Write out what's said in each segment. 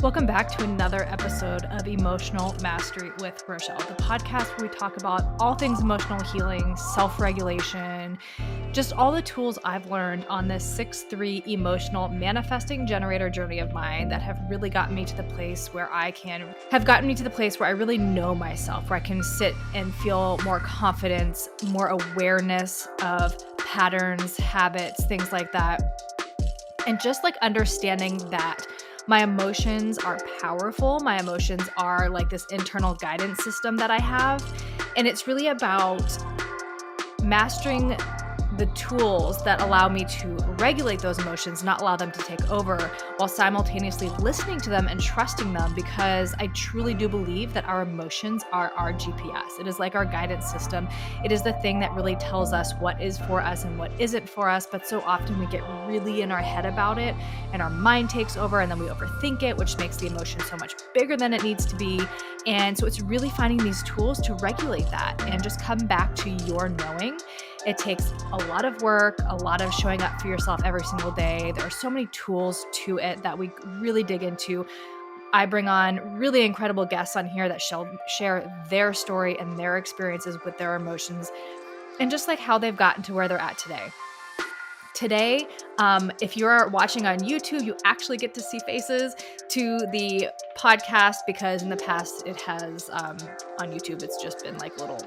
Welcome back to another episode of Emotional Mastery with Rochelle, the podcast where we talk about all things emotional healing, self-regulation, just all the tools I've learned on this 6-3 emotional manifesting generator journey of mine that have really gotten me to the place where I really know myself, where I can sit and feel more confidence, more awareness of patterns, habits, things like that. And just like understanding that my emotions are powerful. My emotions are like this internal guidance system that I have. And it's really about mastering the tools that allow me to regulate those emotions, not allow them to take over, while simultaneously listening to them and trusting them, because I truly do believe that our emotions are our GPS. It is like our guidance system. It is the thing that really tells us what is for us and what isn't for us, but so often we get really in our head about it and our mind takes over and then we overthink it, which makes the emotion so much bigger than it needs to be. And so it's really finding these tools to regulate that and just come back to your knowing. It takes a lot of work, a lot of showing up for yourself every single day. There are so many tools to it that we really dig into. I bring on really incredible guests on here that share their story and their experiences with their emotions and just like how they've gotten to where they're at today. Today, if you're watching on YouTube, you actually get to see faces. To the podcast, because in the past it has, on YouTube, it's just been like little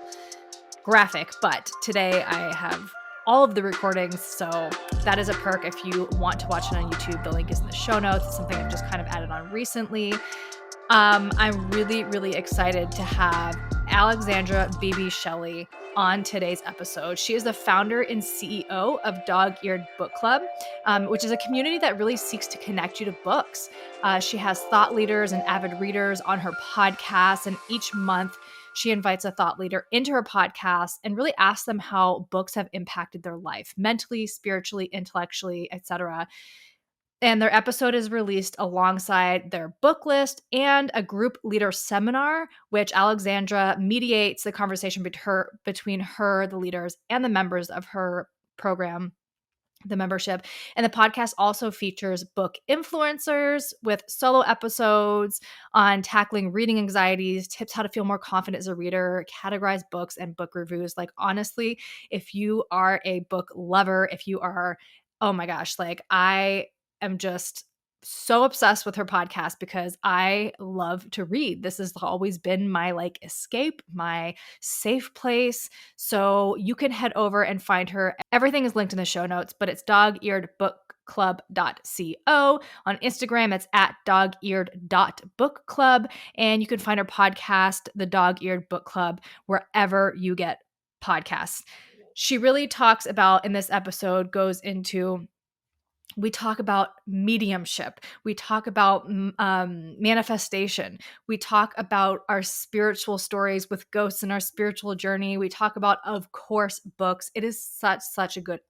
graphic, but today I have all of the recordings, so that is a perk if you want to watch it on YouTube. The link is in the show notes. It's something I've just kind of added on recently. I'm really, really excited to have Alexandra Shelly on today's episode. She is the founder and CEO of DogEared Book Club, which is a community that really seeks to connect you to books. She has thought leaders and avid readers on her podcast, and each month she invites a thought leader into her podcast and really asks them how books have impacted their life, mentally, spiritually, intellectually, etc. And their episode is released alongside their book list and a group leader seminar, which Alexandra mediates the conversation between her, the leaders, and the members of her program, the membership. And the podcast also features book influencers with solo episodes on tackling reading anxieties, tips how to feel more confident as a reader, categorize books, and book reviews. Like, honestly, if you are a book lover, if you are, oh my gosh, like I am just so obsessed with her podcast because I love to read. This has always been my like escape, my safe place. So you can head over and find her. Everything is linked in the show notes, but it's dogearedbookclub.co. On Instagram, it's at dogeared.bookclub. And you can find her podcast, The Dog-Eared Book Club, wherever you get podcasts. She really talks about, in this episode, we talk about mediumship. We talk about manifestation. We talk about our spiritual stories with ghosts and our spiritual journey. We talk about, of course, books. It is such a good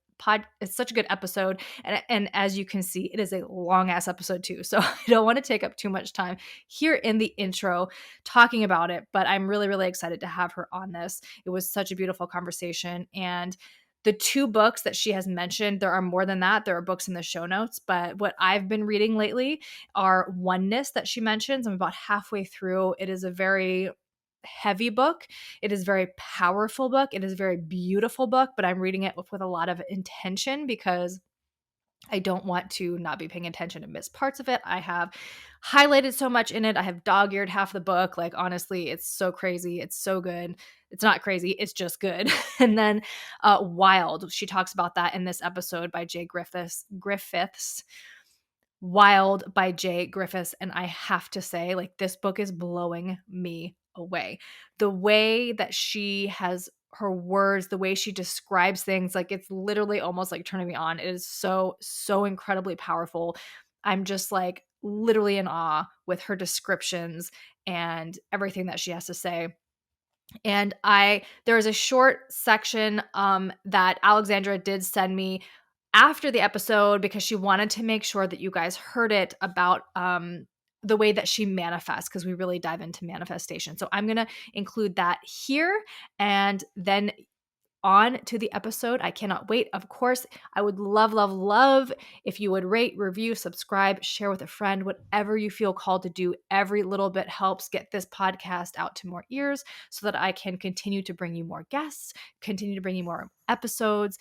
it's such a good episode. And as you can see, it is a long ass episode too. So I don't want to take up too much time here in the intro talking about it, but I'm really, really excited to have her on this. It was such a beautiful conversation. And the 2 books that she has mentioned, there are more than that. There are books in the show notes, but what I've been reading lately are Oneness that she mentions. I'm about halfway through. It is a very heavy book. It is a very powerful book. It is a very beautiful book, but I'm reading it with a lot of intention because I don't want to not be paying attention and miss parts of it. I have highlighted so much in it. I have dog-eared half the book. Like, honestly, it's so crazy. It's so good. It's not crazy. It's just good. And then Wild. She talks about that in this episode by Jay Griffiths. Wild by Jay Griffiths. And I have to say, like, this book is blowing me away. The way that she has her words, the way she describes things, like it's literally almost like turning me on. It is so, so incredibly powerful. I'm just like literally in awe with her descriptions and everything that she has to say. And there is a short section that Alexandra did send me after the episode because she wanted to make sure that you guys heard it about the way that she manifests, because we really dive into manifestation. So I'm going to include that here, and then on to the episode. I cannot wait. Of course, I would love, love, love if you would rate, review, subscribe, share with a friend, whatever you feel called to do. Every little bit helps get this podcast out to more ears so that I can continue to bring you more guests, continue to bring you more episodes.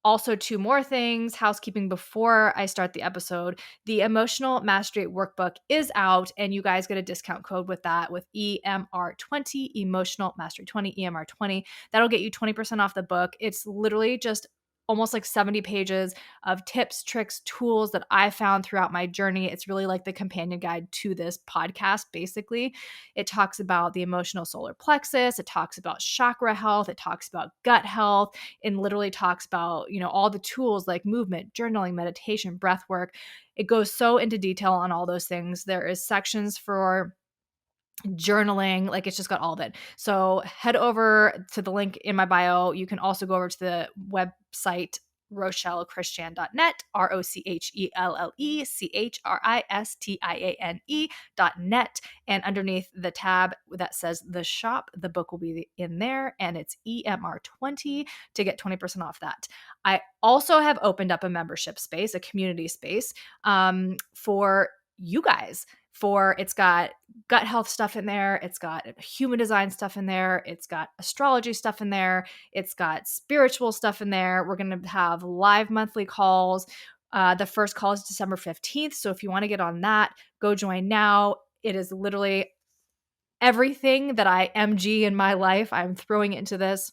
Also, two more things, housekeeping before I start the episode. The Emotional Mastery Workbook is out, and you guys get a discount code with that with EMR20, Emotional Mastery 20, EMR20. That'll get you 20% off the book. It's literally just almost like 70 pages of tips, tricks, tools that I found throughout my journey. It's really like the companion guide to this podcast, basically. It talks about the emotional solar plexus. It talks about chakra health. It talks about gut health, and literally talks about, all the tools like movement, journaling, meditation, breath work. It goes so into detail on all those things. There is sections for journaling, like it's just got all of it. So head over to the link in my bio. You can also go over to the website RochelleChristiane.net, RochelleChristiane.net. And underneath the tab that says the shop, the book will be in there, and it's EMR20 to get 20% off that. I also have opened up a membership space, a community space, for you guys. It's got gut health stuff in there. It's got human design stuff in there. It's got astrology stuff in there. It's got spiritual stuff in there. We're going to have live monthly calls. The first call is December 15th. So if you want to get on that, go join now. It is literally everything that I MG in my life. I'm throwing into this.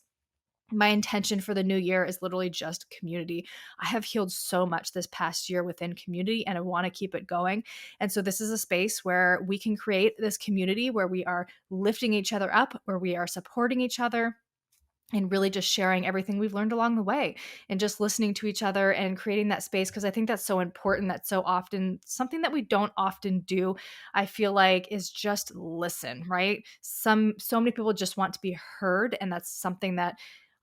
My intention for the new year is literally just community. I have healed so much this past year within community, and I want to keep it going. And so this is a space where we can create this community where we are lifting each other up, where we are supporting each other, and really just sharing everything we've learned along the way and just listening to each other and creating that space. Because I think that's so important. That's so often something that we don't often do, I feel like, is just listen, right? So many people just want to be heard. And that's something that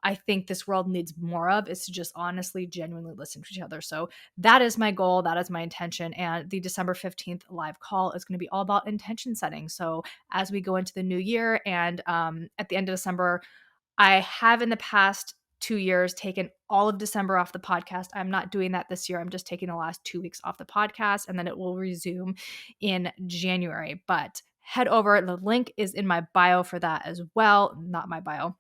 I think this world needs more of, is to just honestly, genuinely listen to each other. So that is my goal. That is my intention. And the December 15th live call is going to be all about intention setting. So as we go into the new year and at the end of December, I have in the past 2 years taken all of December off the podcast. I'm not doing that this year. I'm just taking the last 2 weeks off the podcast, and then it will resume in January. But head over. The link is in my bio for that as well. Not my bio.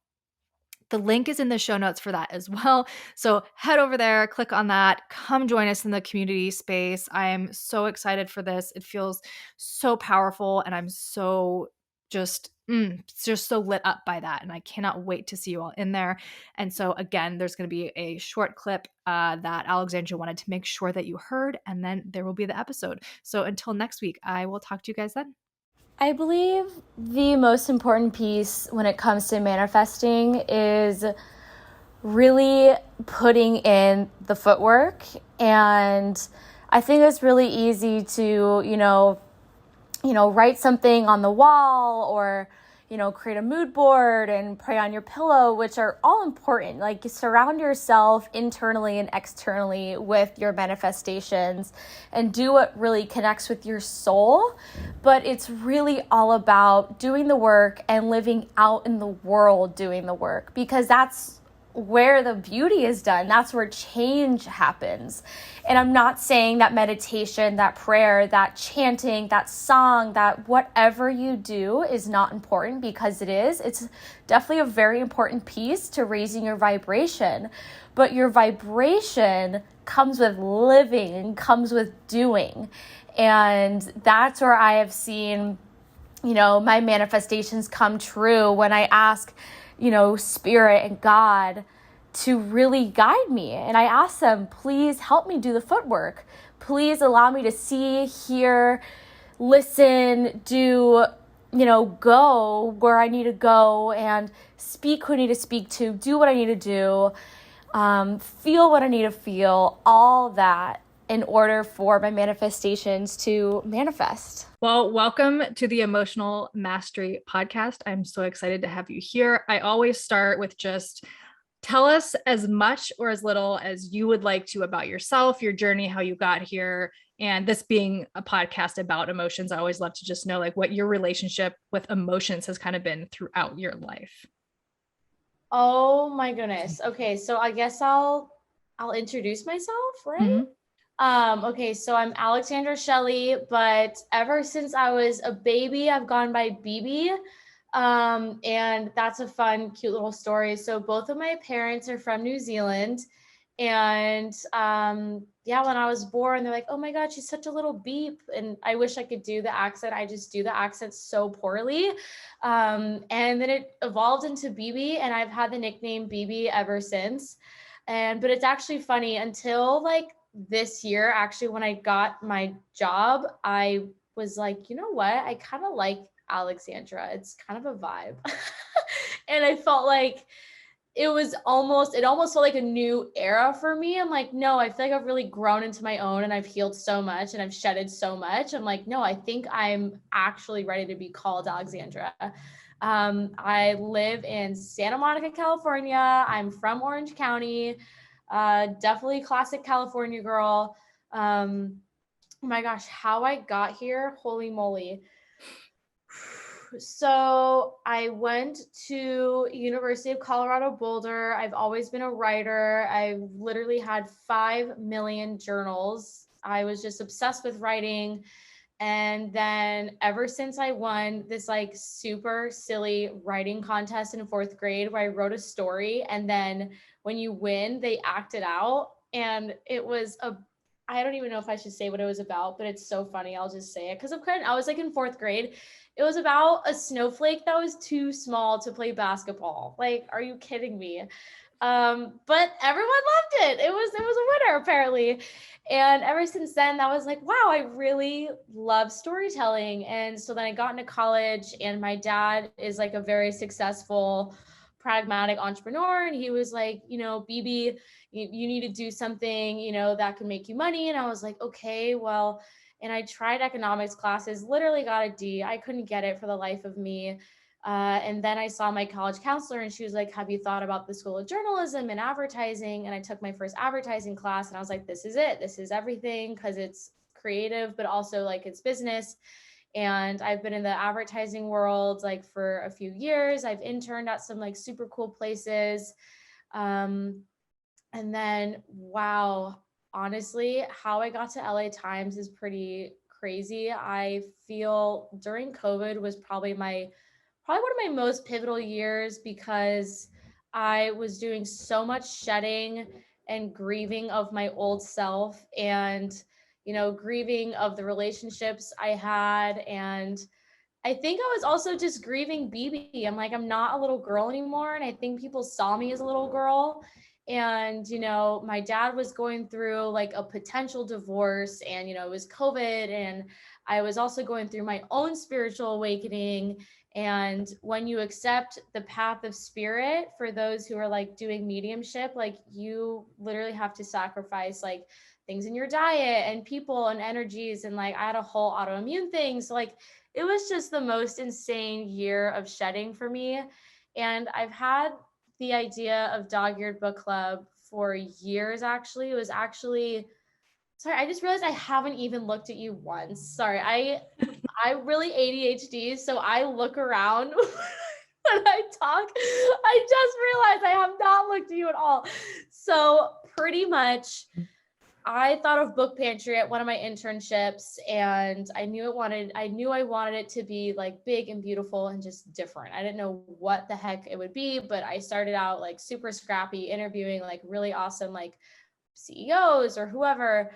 The link is in the show notes for that as well. So head over there, click on that, come join us in the community space. I am so excited for this. It feels so powerful, and I'm so just so lit up by that. And I cannot wait to see you all in there. And so again, there's going to be a short clip that Alexandra wanted to make sure that you heard, and then there will be the episode. So until next week, I will talk to you guys then. I believe the most important piece when it comes to manifesting is really putting in the footwork. And I think it's really easy to, write something on the wall or, create a mood board and pray on your pillow, which are all important. Like, surround yourself internally and externally with your manifestations and do what really connects with your soul. But it's really all about doing the work and living out in the world doing the work, because that's where the beauty is done. That's where change happens. And I'm not saying that meditation, that prayer, that chanting, that song, that whatever you do is not important, because it is. It's definitely a very important piece to raising your vibration. But your vibration comes with living, comes with doing. And that's where I have seen, my manifestations come true when I ask, Spirit and God to really guide me. And I ask them, please help me do the footwork. Please allow me to see, hear, listen, do, go where I need to go and speak who I need to speak to, do what I need to do, feel what I need to feel, all that in order for my manifestations to manifest. Well, welcome to the Emotional Mastery Podcast. I'm so excited to have you here. I always start with just tell us as much or as little as you would like to about yourself, your journey, how you got here. And this being a podcast about emotions, I always love to just know what your relationship with emotions has kind of been throughout your life. Oh my goodness. Okay, so I guess I'll introduce myself, right? Okay, so I'm Alexandra Shelly, but ever since I was a baby, I've gone by BB. And that's a fun, cute little story. So both of my parents are from New Zealand. And yeah, when I was born, they're like, oh my God, she's such a little beep. And I wish I could do the accent. I just do the accent so poorly. And then it evolved into BB, and I've had the nickname BB ever since. But it's actually funny until like this year, actually, when I got my job, I was like, you know what? I kind of like Alexandra. It's kind of a vibe. And I felt like it almost felt like a new era for me. I'm like, no, I feel like I've really grown into my own and I've healed so much and I've shedded so much. I'm like, no, I think I'm actually ready to be called Alexandra. I live in Santa Monica, California. I'm from Orange County. Definitely classic California girl. Oh my gosh, how I got here, holy moly. So I went to University of Colorado Boulder. I've always been a writer. I've literally had 5 million journals. I was just obsessed with writing. And then ever since I won this like super silly writing contest in 4th grade where I wrote a story, and then when you win, they act it out. And it was I don't even know if I should say what it was about, but it's so funny. I'll just say it because I was like in 4th grade. It was about a snowflake that was too small to play basketball. Like, are you kidding me? But everyone loved it. It was a winner apparently. And ever since then, that was like, wow, I really love storytelling. And so then I got into college, and my dad is like a very successful, pragmatic entrepreneur. And he was like, BB, you need to do something, that can make you money. And I was like, okay, well, and I tried economics classes, literally got a D. I couldn't get it for the life of me. And then I saw my college counselor, and she was like, have you thought about the School of Journalism and Advertising? And I took my first advertising class, and I was like, this is it. This is everything, because it's creative, but also like it's business. And I've been in the advertising world like for a few years. I've interned at some like super cool places. And then, wow, honestly, how I got to LA Times is pretty crazy. I feel during COVID was probably one of my most pivotal years, because I was doing so much shedding and grieving of my old self, and grieving of the relationships I had. And I think I was also just grieving BB. I'm like, I'm not a little girl anymore. And I think people saw me as a little girl. And, my dad was going through like a potential divorce, and, it was COVID. And I was also going through my own spiritual awakening. And when you accept the path of spirit, for those who are like doing mediumship, like you literally have to sacrifice like things in your diet and people and energies. And like I had a whole autoimmune thing. So like it was just the most insane year of shedding for me. And I've had the idea of DogEared Book Club for years, actually. It was actually, sorry, I just realized I haven't even looked at you once. Sorry, I really ADHD, so I look around when I talk. I just realized I have not looked at you at all. So pretty much I thought of Book Pantry at one of my internships, and I knew I wanted it to be like big and beautiful and just different. I didn't know what the heck it would be, but I started out like super scrappy, interviewing like really awesome like CEOs or whoever.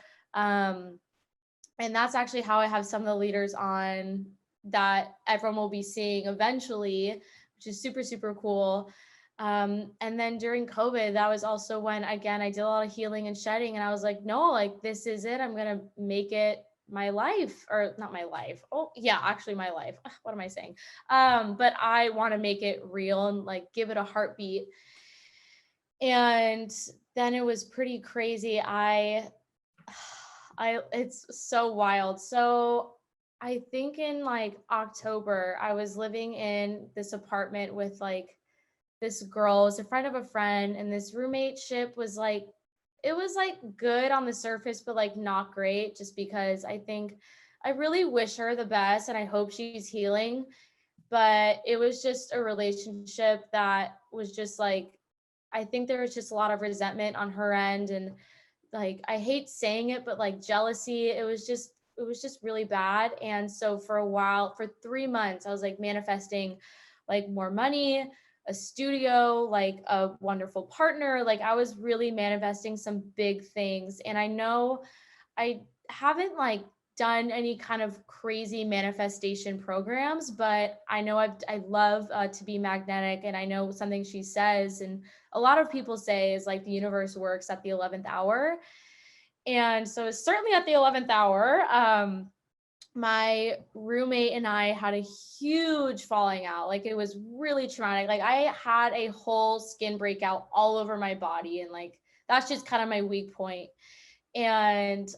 And that's actually how I have some of the leaders on that everyone will be seeing eventually, which is super, super cool. And then during COVID, that was also when, again, I did a lot of healing and shedding. And I was like, no, like, this is it. I'm going to make it my life, or not my life. Oh yeah, actually my life. What am I saying? But I want to make it real and like give it a heartbeat. And then it was pretty crazy. It's so wild. So I think in like October, I was living in this apartment with like this girl, was a friend of a friend, and this roommate-ship was like, it was like good on the surface, but like not great, just because I think I really wish her the best and I hope she's healing. but it was just a relationship that was just like, I think there was just a lot of resentment on her end, and like, I hate saying it, but like jealousy, it was just really bad. And so for a while, for 3 months, I was like manifesting like more money, a studio, like a wonderful partner. Like I was really manifesting some big things. And I know I haven't like done any kind of crazy manifestation programs, but I know I love to be magnetic, and I know something she says, and a lot of people say, is like the universe works at the 11th hour. And so it's certainly at the 11th hour. My roommate and I had a huge falling out. Like it was really traumatic. Like I had a whole skin breakout all over my body, and like that's just kind of my weak point. And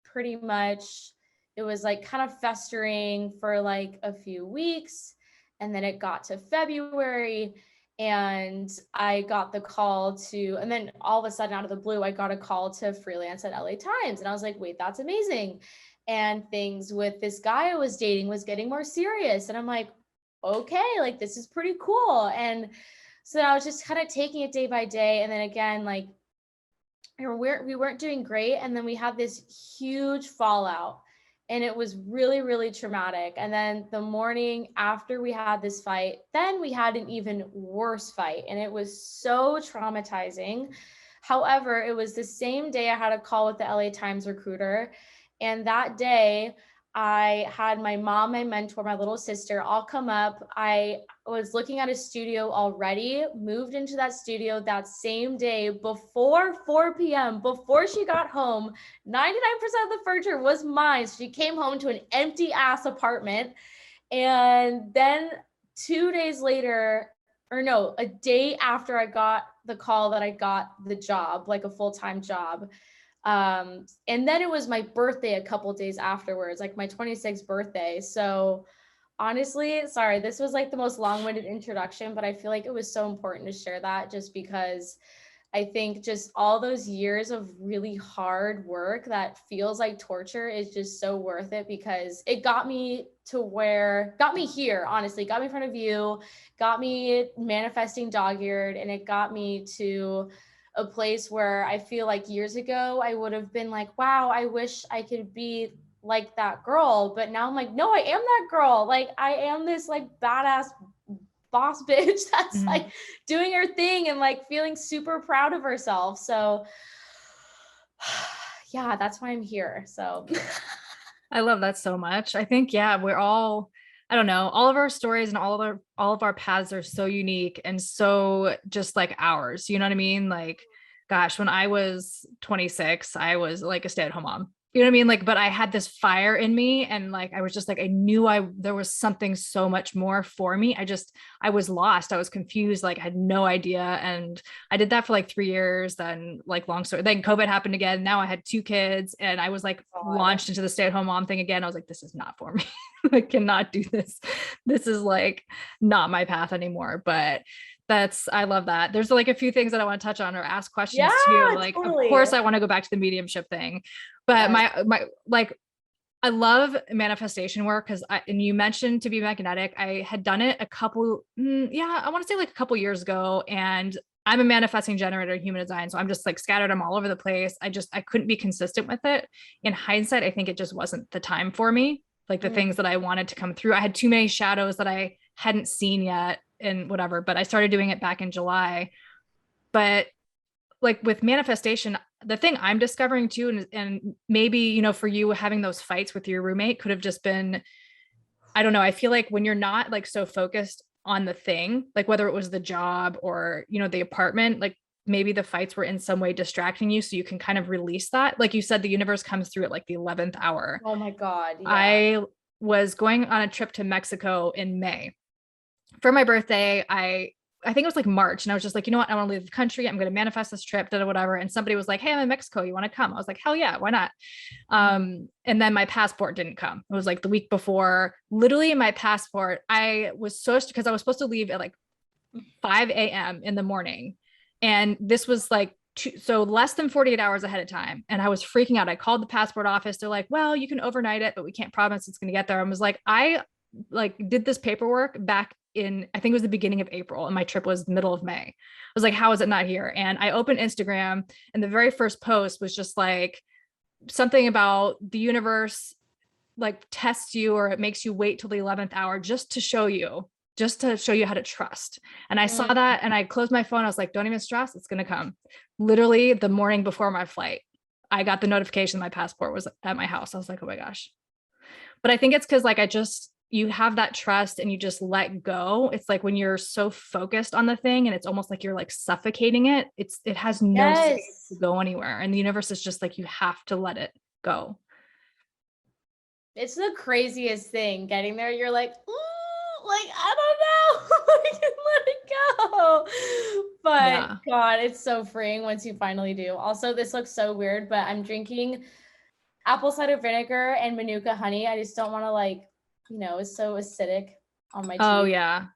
pretty much it was like kind of festering for like a few weeks, and then it got to February, and I got the call to, and then all of a sudden out of the blue, I got a call to freelance at LA Times. And I was like, wait, that's amazing. And things with this guy I was dating was getting more serious. And I'm like, okay, like this is pretty cool. And so I was just kind of taking it day by day. And then again, like we weren't doing great. And then we had this huge fallout, and it was really, really traumatic. And then the morning after we had this fight, then we had an even worse fight, and it was so traumatizing. However, it was the same day I had a call with the LA Times recruiter. And that day I had my mom, my mentor, my little sister all come up. I was looking at a studio already, moved into that studio that same day before 4 p.m., before she got home. 99% of the furniture was mine. So she came home to an empty ass apartment. And then 2 days later, or no, a day after I got the call that I got the job, like a full-time job. And then it was my birthday a couple days afterwards, like my 26th birthday. So honestly, sorry, this was like the most long-winded introduction, but I feel like it was so important to share that, just because I think just all those years of really hard work that feels like torture is just so worth it, because it got me here, honestly, got me in front of you, got me manifesting dog-eared, and it got me to a place where I feel like years ago I would have been like, wow, I wish I could be like that girl. But now I'm like, no, I am that girl. Like I am this like badass boss bitch that's like doing her thing and like feeling super proud of herself. So yeah, that's why I'm here. So I love that so much. I think, yeah, we're all, I don't know, all of our stories and all of our paths are so unique and so just like ours. You know what I mean? Like, gosh, when I was 26, I was like a stay-at-home mom. You know what I mean? Like, but I had this fire in me, and like I was just like, I knew there was something so much more for me. I was lost. I was confused, like I had no idea. And I did that for like 3 years. Then like long story, then COVID happened again. Now I had 2 kids, and I was like launched into the stay-at-home mom thing again. I was like, this is not for me. I cannot do this. This is like not my path anymore. But I love that. There's like a few things that I want to touch on or ask questions too. Like, totally. Of course I want to go back to the mediumship thing, but my like, I love manifestation work because and you mentioned to be magnetic. I had done it I want to say like a couple years ago, and I'm a manifesting generator in human design. So I'm just like scattered. I'm all over the place. I couldn't be consistent with it. In hindsight, I think it just wasn't the time for me. Like the things that I wanted to come through. I had too many shadows that I hadn't seen yet and whatever, but I started doing it back in July. But like with manifestation, the thing I'm discovering too, and maybe, you know, for you having those fights with your roommate could have just been, I don't know. I feel like when you're not like so focused on the thing, like whether it was the job or, you know, the apartment, like maybe the fights were in some way distracting you. So you can kind of release that. Like you said, the universe comes through at like the 11th hour. Oh my God. Yeah. I was going on a trip to Mexico in May for my birthday. I think it was like March, and I was just like, you know what? I want to leave the country. I'm going to manifest this trip, whatever. And somebody was like, hey, I'm in Mexico. You want to come? I was like, hell yeah, why not? And then my passport didn't come. It was like the week before. Literally my passport, I was because I was supposed to leave at like 5 a.m. in the morning. And this was like, so less than 48 hours ahead of time. And I was freaking out. I called the passport office. They're like, well, you can overnight it, but we can't promise it's going to get there. I was like, I like did this paperwork back in, I think it was the beginning of April, and my trip was middle of May. I was like, how is it not here? And I opened Instagram, and the very first post was just like something about the universe like tests you, or it makes you wait till the 11th hour just to show you how to trust. And I saw that and I closed my phone. I was like, don't even stress. It's going to come. Literally the morning before my flight, I got the notification my passport was at my house. I was like, oh my gosh. But I think it's because like you have that trust and you just let go. It's like when you're so focused on the thing and it's almost like you're like suffocating it. It has no space to go anywhere. And the universe is just like, you have to let it go. It's the craziest thing getting there. You're like, ooh, like, I don't know. I can let it go. But God, it's so freeing once you finally do. Also, this looks so weird, but I'm drinking apple cider vinegar and Manuka honey. I just don't want to like, it's so acidic on my teeth. Oh yeah.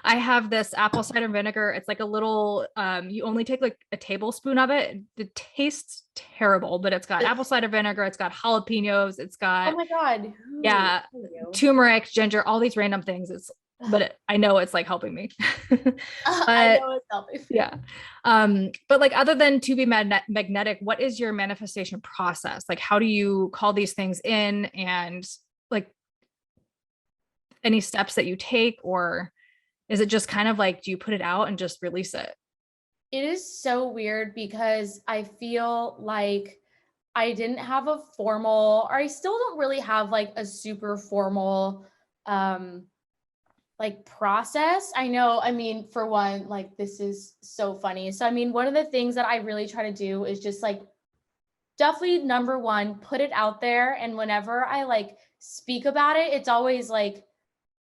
I have this apple cider vinegar. It's like a little, you only take like a tablespoon of it. It tastes terrible, but it's got apple cider vinegar. It's got jalapenos. It's got, oh my God. Yeah, turmeric, ginger, all these random things. I know it's like helping me. I know it's helping me. Yeah. But like, other than to be magnetic, what is your manifestation process? Like, how do you call these things in, and like any steps that you take, or is it just kind of like, do you put it out and just release it? It is so weird because I feel like I didn't have a formal, or I still don't really have like a super formal, like process. I know, I mean, for one, like this is so funny. So, I mean, one of the things that I really try to do is just like, definitely number one, put it out there. And whenever I like speak about it, it's always like,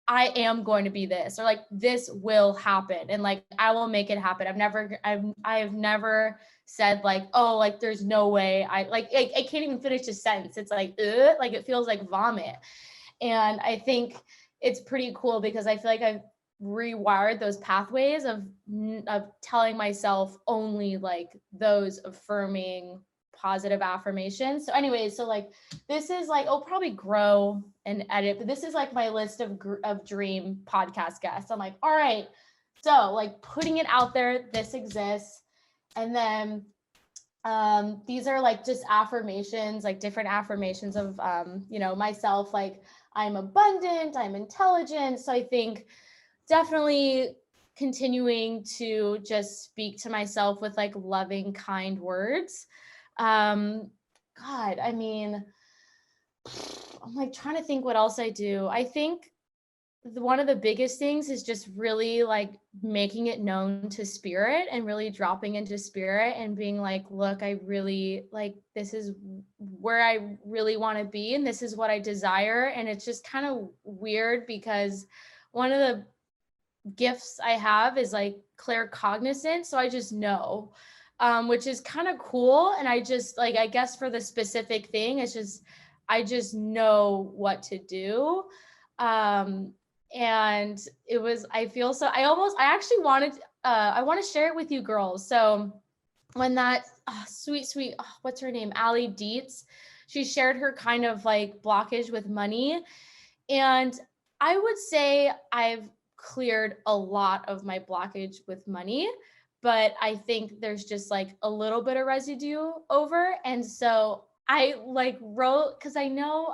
I am going to be this, or like, this will happen. And like, I will make it happen. I've never said like, oh, like there's no way I can't even finish a sentence. It's like, like it feels like vomit. And I think it's pretty cool because I feel like I've rewired those pathways of telling myself only like those affirming positive affirmations. So anyways, so like this is like, I'll probably grow and edit, but this is like my list of dream podcast guests. I'm like, all right, so like putting it out there, this exists. And then these are like just affirmations, like different affirmations of myself, like I'm abundant, I'm intelligent. So I think definitely continuing to just speak to myself with like loving, kind words. God, I mean, I'm like trying to think what else I do. I think one of the biggest things is just really like making it known to spirit and really dropping into spirit and being like, look, I really like, this is where I really want to be. And this is what I desire. And it's just kind of weird because one of the gifts I have is like claircognizance. So I just know, which is kind of cool. And I just like, I guess for the specific thing, it's just, I just know what to do. And it was, I actually wanted, I want to share it with you girls. So when that sweet, what's her name? Allie Dietz, she shared her kind of like blockage with money. And I would say I've cleared a lot of my blockage with money, but I think there's just like a little bit of residue over. And so I like wrote, cause I know,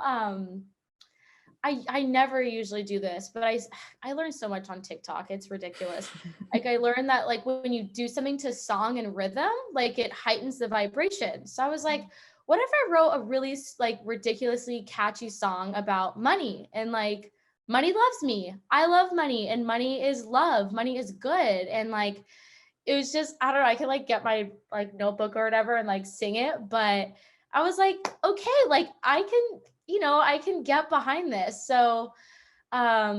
I never usually do this, but I learned so much on TikTok. It's ridiculous. Like I learned that like when you do something to song and rhythm, like it heightens the vibration. So I was like, what if I wrote a really like ridiculously catchy song about money and like money loves me. I love money and money is love. Money is good. And like, it was just, I don't know, I could like get my like notebook or whatever and like sing it. But I was like, okay, like I can get behind this. So, I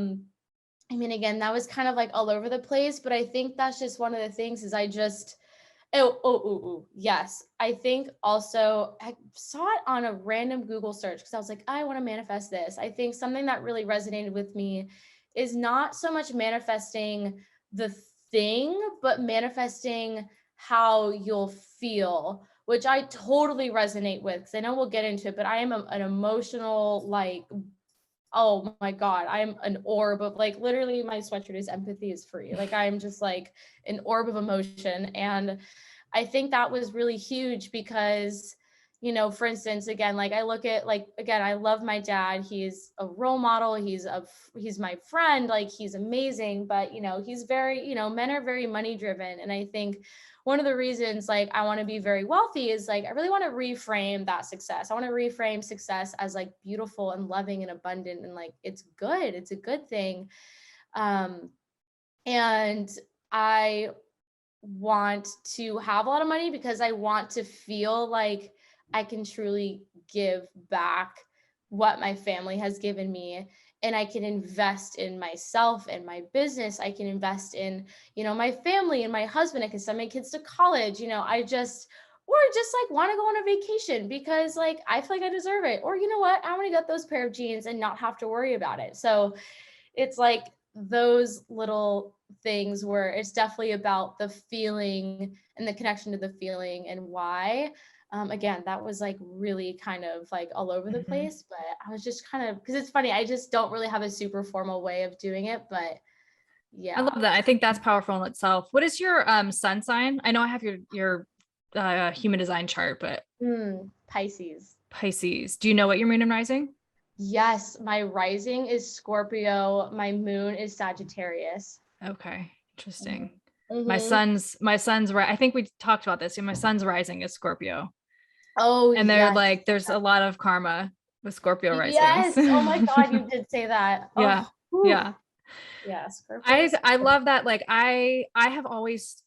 mean, again, that was kind of like all over the place, but I think that's just one of the things is I just, yes. I think also I saw it on a random Google search because I was like, I want to manifest this. I think something that really resonated with me is not so much manifesting the thing, but manifesting how you'll feel, which I totally resonate with because I know we'll get into it, but I am an emotional, like oh my God, I'm an orb of like, literally my sweatshirt is empathy is free. Like I'm just like an orb of emotion. And I think that was really huge because, you know, for instance, again, like I look at like, again, I love my dad. He's a role model. He's my friend. Like he's amazing, but you know, he's very, you know, men are very money driven. And I think one of the reasons like I want to be very wealthy is like, I really want to reframe that success. I want to reframe success as like beautiful and loving and abundant. And like, it's good. It's a good thing. And I want to have a lot of money because I want to feel like I can truly give back what my family has given me, and I can invest in myself and my business. I can invest in, you know, my family and my husband. I can send my kids to college. You know, I just, or just like want to go on a vacation because like I feel like I deserve it. Or you know what? I want to get those pair of jeans and not have to worry about it. So it's like those little things where it's definitely about the feeling and the connection to the feeling and why. Again, that was like really kind of like all over the place, but I was just kind of, because it's funny, I just don't really have a super formal way of doing it, but yeah. I love that. I think that's powerful in itself. What is your sun sign? I know I have your human design chart, but Pisces. Pisces. Do you know what your moon and rising? Yes, my rising is Scorpio. My moon is Sagittarius. Okay, interesting. Mm-hmm. My son's right. I think we talked about this. My son's rising is Scorpio. Oh, and they're yes. like, there's a lot of karma with Scorpio risings. Yes. Oh my God, you did say that. Yeah. Oh, yeah. Yeah. I love that. Like I have always,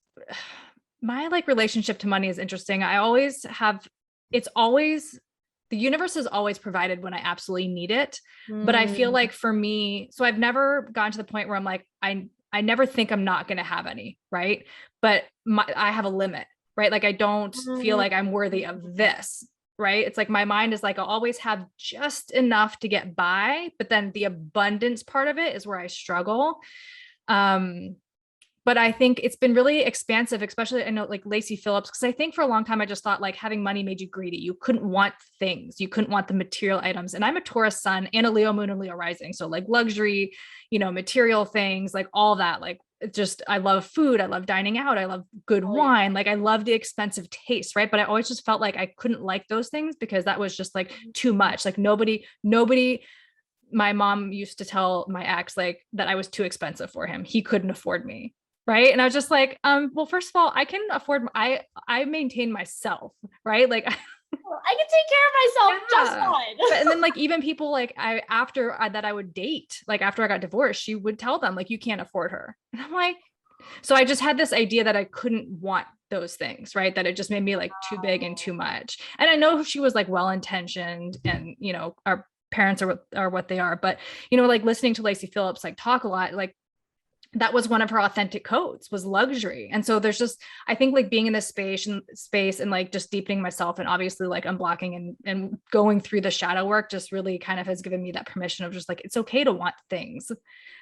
my like relationship to money is interesting. I always have, it's always, the universe has always provided when I absolutely need it. But I feel like for me, so I've never gotten to the point where I'm like, I never think I'm not going to have any, right? But I have a limit, right? Like I don't feel like I'm worthy of this, right? It's like my mind is like, I'll always have just enough to get by, but then the abundance part of it is where I struggle. But I think it's been really expansive, especially I know like Lacey Phillips, because I think for a long time I just thought like having money made you greedy. You couldn't want things, you couldn't want the material items. And I'm a Taurus sun and a Leo moon and Leo rising. So like luxury, you know, material things, like all that, like it's just, I love food. I love dining out. I love good wine. Like I love the expensive taste. Right. But I always just felt like I couldn't like those things because that was just like too much. Like nobody, my mom used to tell my ex like that I was too expensive for him. He couldn't afford me. Right. And I was just like, well, first of all, I can afford, I maintain myself. Right. Like I can take care of myself just fine. And then like even people like after that I would date, like after I got divorced, she would tell them like, you can't afford her. And I'm like, so I just had this idea that I couldn't want those things, right? That it just made me like too big and too much. And I know she was like well-intentioned and, you know, our parents are what they are, but you know, like listening to Lacey Phillips like talk a lot, like that was one of her authentic codes was luxury. And so there's just, I think like being in this space and like just deepening myself and obviously like unblocking and going through the shadow work just really kind of has given me that permission of just like, it's okay to want things.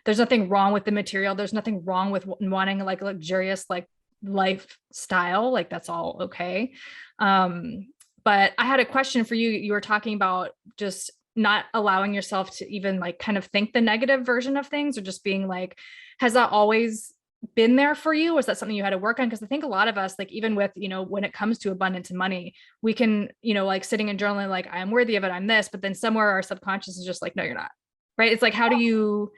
There's nothing wrong with the material. There's nothing wrong with wanting like luxurious, like lifestyle. Like that's all okay. But I had a question for you. You were talking about just not allowing yourself to even like kind of think the negative version of things or just being like, has that always been there for you? Or is that something you had to work on? Because I think a lot of us, like even with, you know, when it comes to abundance and money, we can, you know, like sitting and journaling, like I'm worthy of it, I'm this, but then somewhere our subconscious is just like, no, you're not. Right. It's like, how did you,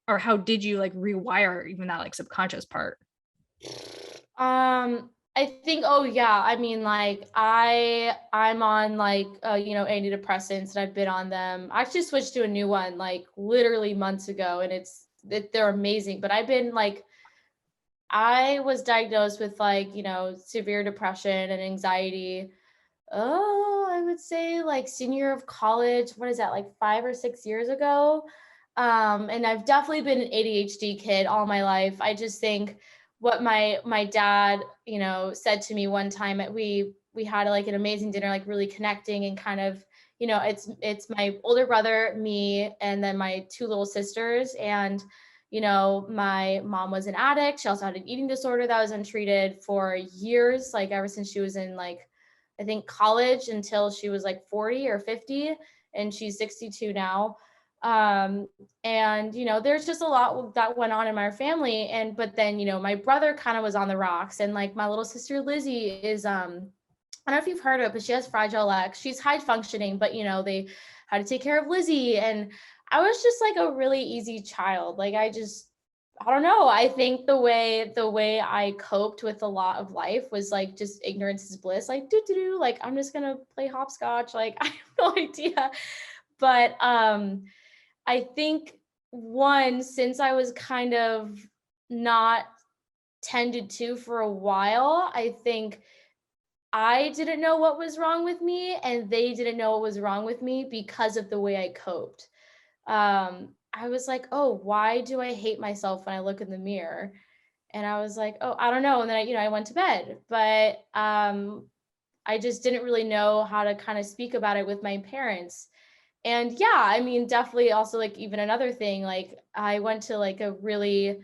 or how did you like rewire even that like subconscious part? I think, oh yeah, I mean, like I'm on like, you know, antidepressants and I've been on them. I actually switched to a new one, like literally months ago, and they're amazing, but I've been like, I was diagnosed with like, you know, severe depression and anxiety. Oh, I would say like senior of college. What is that? Like 5 or 6 years ago. And I've definitely been an ADHD kid all my life. I just think what my dad, you know, said to me one time at we had like an amazing dinner, like really connecting and kind of, you know, it's my older brother, me, and then my 2 little sisters. And, you know, my mom was an addict. She also had an eating disorder that was untreated for years, like ever since she was in like, I think college until she was like 40 or 50, and she's 62 now. And, you know, there's just a lot that went on in my family. And, but then, you know, my brother kind of was on the rocks, and like my little sister Lizzie is, I don't know if you've heard of it, but she has Fragile X. She's high functioning, but you know, they had to take care of Lizzie. And I was just like a really easy child. Like I don't know. I think the way I coped with a lot of life was like just ignorance is bliss. Like like I'm just gonna play hopscotch. Like I have no idea. But I think since I was kind of not tended to for a while, I think I didn't know what was wrong with me, and they didn't know what was wrong with me because of the way I coped. I was like, oh, why do I hate myself when I look in the mirror? And I was like, oh, I don't know. And then I went to bed, but I just didn't really know how to kind of speak about it with my parents. And yeah, I mean, definitely also like even another thing, like I went to like a really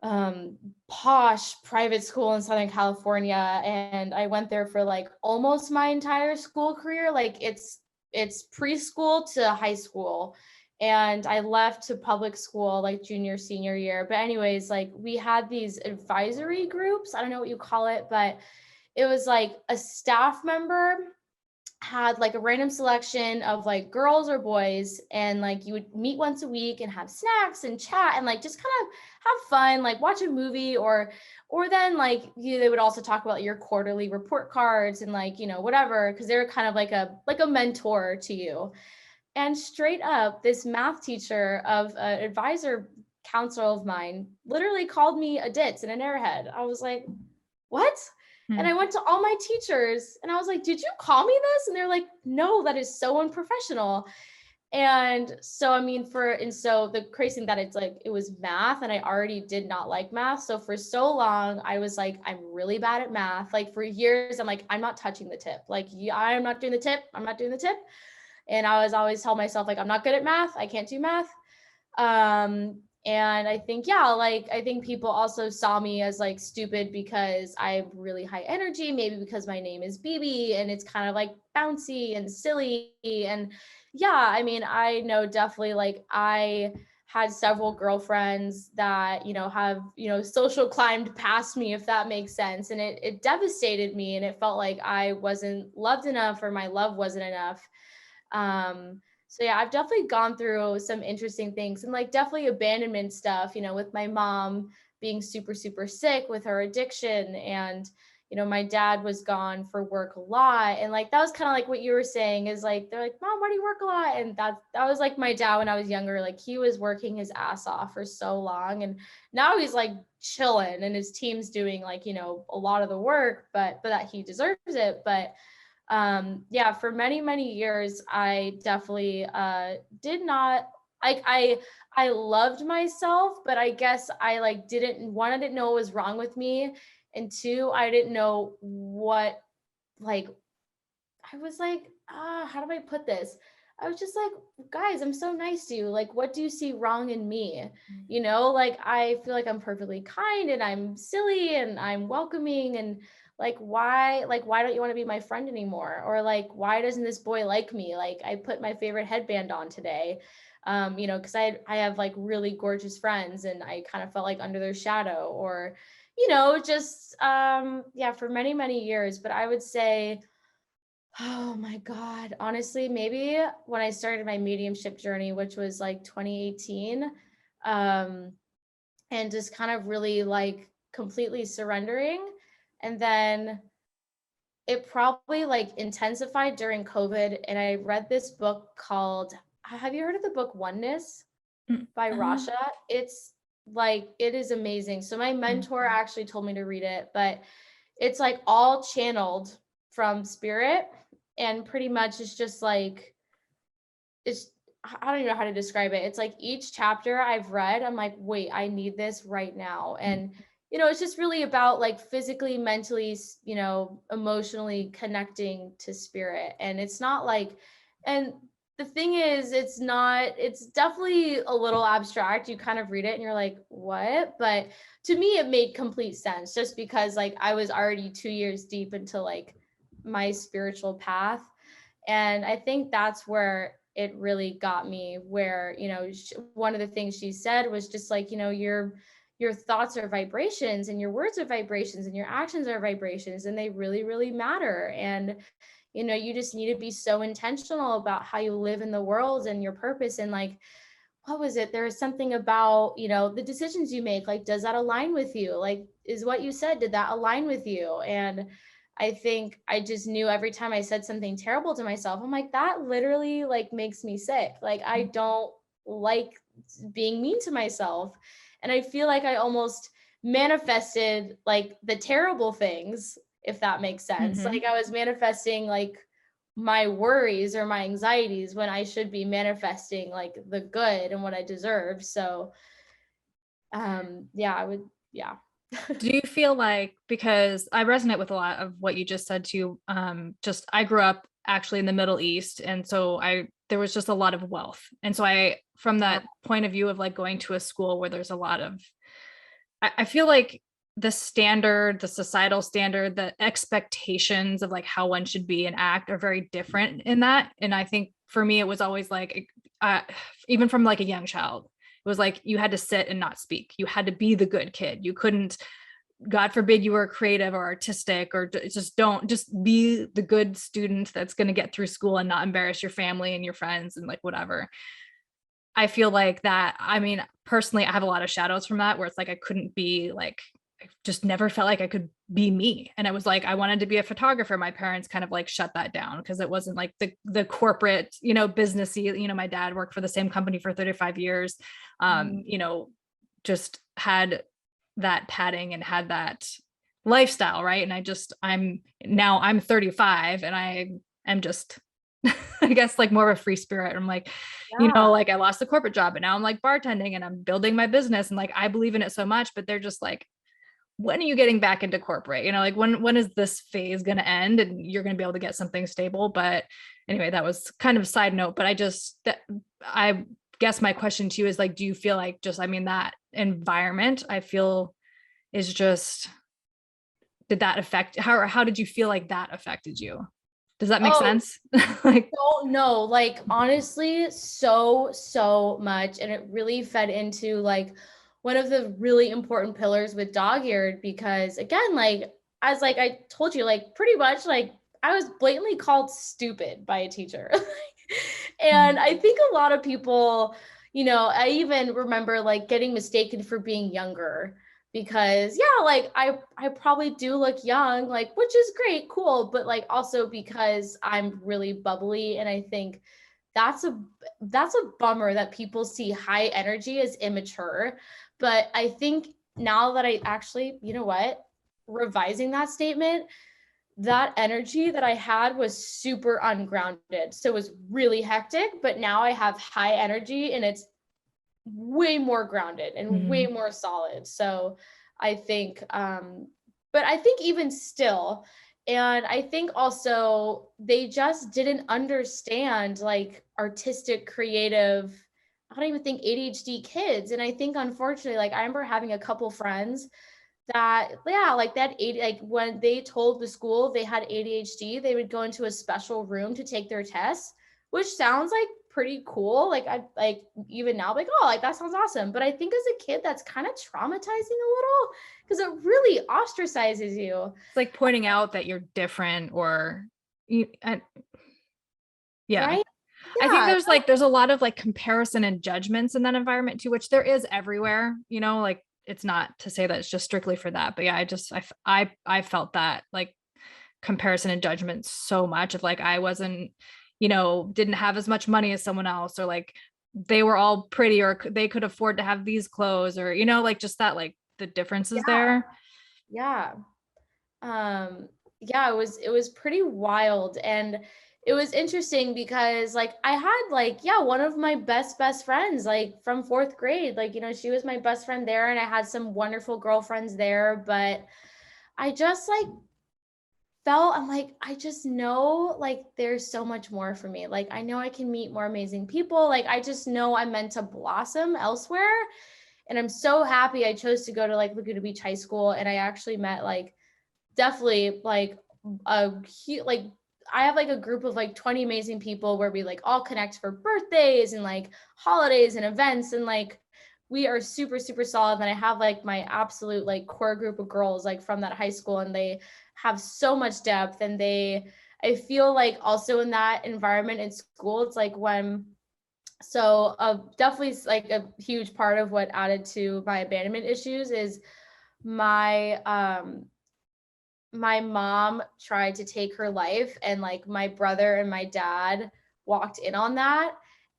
posh private school in Southern California, and I went there for like almost my entire school career. Like it's preschool to high school, and I left to public school like junior senior year. But anyways, like we had these advisory groups, I don't know what you call it, but it was like a staff member had like a random selection of like girls or boys, and like you would meet once a week and have snacks and chat and like just kind of have fun, like watch a movie, or then like they would also talk about your quarterly report cards and like, you know, whatever, because they're kind of like a mentor to you. And straight up, this math teacher of an advisor counselor of mine literally called me a ditz and an airhead. I was like, what? And I went to all my teachers and I was like, did you call me this? And they're like, no, that is so unprofessional. And so, I mean, so the crazy thing that it's like, it was math, and I already did not like math. So for so long, I was like, I'm really bad at math. Like for years, I'm like, I'm not touching the tip. Like, yeah, I'm not doing the tip. I'm not doing the tip. And I was always tell myself like, I'm not good at math. I can't do math. And I think, yeah, like, I think people also saw me as like stupid because I have really high energy, maybe because my name is BB and it's kind of like bouncy and silly. And yeah, I mean, I know definitely like I had several girlfriends that, you know, have, you know, social climbed past me, if that makes sense. And it devastated me, and it felt like I wasn't loved enough, or my love wasn't enough. So yeah, I've definitely gone through some interesting things, and like definitely abandonment stuff, you know, with my mom being super, super sick with her addiction. And, you know, my dad was gone for work a lot. And like, that was kind of like what you were saying, is like, they're like, Mom, why do you work a lot? And that was like my dad when I was younger. Like he was working his ass off for so long. And now he's like chilling, and his team's doing like, you know, a lot of the work, but that he deserves it. But yeah, for many, many years, I definitely did not like I loved myself, but I guess I like I didn't know what was wrong with me. And two, I didn't know what, like, I was like, how do I put this? I was just like, guys, I'm so nice to you. Like, what do you see wrong in me? You know, like, I feel like I'm perfectly kind and I'm silly and I'm welcoming, and why don't you want to be my friend anymore? Or like, why doesn't this boy like me? Like, I put my favorite headband on today. You know, because I have like really gorgeous friends, and I kind of felt like under their shadow. Or, you know, just yeah, for many, many years. But I would say, oh my God. Honestly, maybe when I started my mediumship journey, which was like 2018, and just kind of really like completely surrendering. And then it probably like intensified during COVID. And I read this book called, have you heard of the book Oneness by Rasha? It's like, it is amazing. So my mentor actually told me to read it, but it's like all channeled from spirit. And pretty much it's just like, it's, I don't even know how to describe it. It's like each chapter I've read, I'm like, wait, I need this right now. And, you know, it's just really about like physically, mentally, you know, emotionally connecting to spirit. And it's not like, and the thing is, it's definitely a little abstract. You kind of read it and you're like, what? But to me, it made complete sense, just because like I was already 2 years deep into like my spiritual path. And I think that's where it really got me where, you know, one of the things she said was just like, you know, your thoughts are vibrations and your words are vibrations and your actions are vibrations, and they really, really matter. And, you know, you just need to be so intentional about how you live in the world and your purpose. And like, what was it? There was something about, you know, the decisions you make, like, does that align with you? Like, is what you said, did that align with you? And I think I just knew every time I said something terrible to myself, I'm like, that literally like makes me sick. Like, I don't like being mean to myself. And I feel like I almost manifested like the terrible things, if that makes sense. Mhm. Like, I was manifesting like my worries or my anxieties when I should be manifesting like the good and what I deserve. So yeah, I would, yeah. Do you feel like, because I resonate with a lot of what you just said too, just I grew up actually in the Middle East, and so there was just a lot of wealth. And so from that point of view of like going to a school where there's a lot of, I feel like the standard, the societal standard, the expectations of like how one should be and act are very different in that. And I think for me, it was always like, even from like a young child, it was like you had to sit and not speak. You had to be the good kid. You couldn't, God forbid you were creative or artistic, or just be the good student that's going to get through school and not embarrass your family and your friends and like whatever. I feel like that, I mean, personally, I have a lot of shadows from that where it's like I couldn't be like, I just never felt like I could be me. And it was like I wanted to be a photographer. My parents kind of like shut that down because it wasn't like the corporate, you know, businessy, you know, my dad worked for the same company for 35 years. You know, just had that padding and had that lifestyle, right? And I'm 35 and I am just I guess like more of a free spirit. I'm like, you know, Yeah. like I lost the corporate job and now I'm like bartending and I'm building my business and like I believe in it so much, but they're just like, when are you getting back into corporate? You know, like when is this phase going to end and you're going to be able to get something stable? But anyway, that was kind of a side note, but I guess my question to you is like, do you feel like just, I mean, that environment I feel is just, did that affect, how did you feel like that affected you? Does that make Oh, sense? Like, so no, like honestly, so much. And it really fed into like one of the really important pillars with dog-eared, because again, like as like I told you, like pretty much like I was blatantly called stupid by a teacher. And I think a lot of people, you know, I even remember like getting mistaken for being younger because yeah, like I probably do look young, like, which is great, cool, but like also because I'm really bubbly. And I think that's a that's a bummer that people see high energy as immature. But I think now that I actually, you know what, revising that statement, that energy that I had was super ungrounded. So it was really hectic, but now I have high energy and it's way more grounded and way mhm. more solid. So I think, but I think even still, and I think also they just didn't understand like artistic, creative, I don't even think ADHD kids. And I think unfortunately, like I remember having a couple friends that, yeah, like that like when they told the school they had ADHD, they would go into a special room to take their tests, which sounds like pretty cool. Like I like even now, like, oh, like that sounds awesome. But I think as a kid, that's kind of traumatizing a little because it really ostracizes you. It's like pointing out that you're different or you, yeah. Right? I think Yeah. there's a lot of like comparison and judgments in that environment too, which there is everywhere, you know, like it's not to say that it's just strictly for that, but yeah, I felt that like comparison and judgment so much of like, I wasn't, you know, didn't have as much money as someone else, or like they were all pretty, or they could afford to have these clothes, or, you know, like just that, like the differences Yeah. there. Yeah. Yeah, it was pretty wild. And it was interesting because like I had like, yeah, one of my best friends like from fourth grade, like, you know, she was my best friend there, and I had some wonderful girlfriends there. But I just like I'm like, I just know like there's so much more for me. Like I know I can meet more amazing people. Like I just know I'm meant to blossom elsewhere. And I'm so happy I chose to go to like Laguna Beach High School. And I actually met like definitely like a like I have like a group of like 20 amazing people where we like all connect for birthdays and like holidays and events, and like we are super, super solid. And I have like my absolute like core group of girls like from that high school, and they have so much depth. And I feel like also in that environment in school, it's like definitely like a huge part of what added to my abandonment issues is my my mom tried to take her life, and like my brother and my dad walked in on that.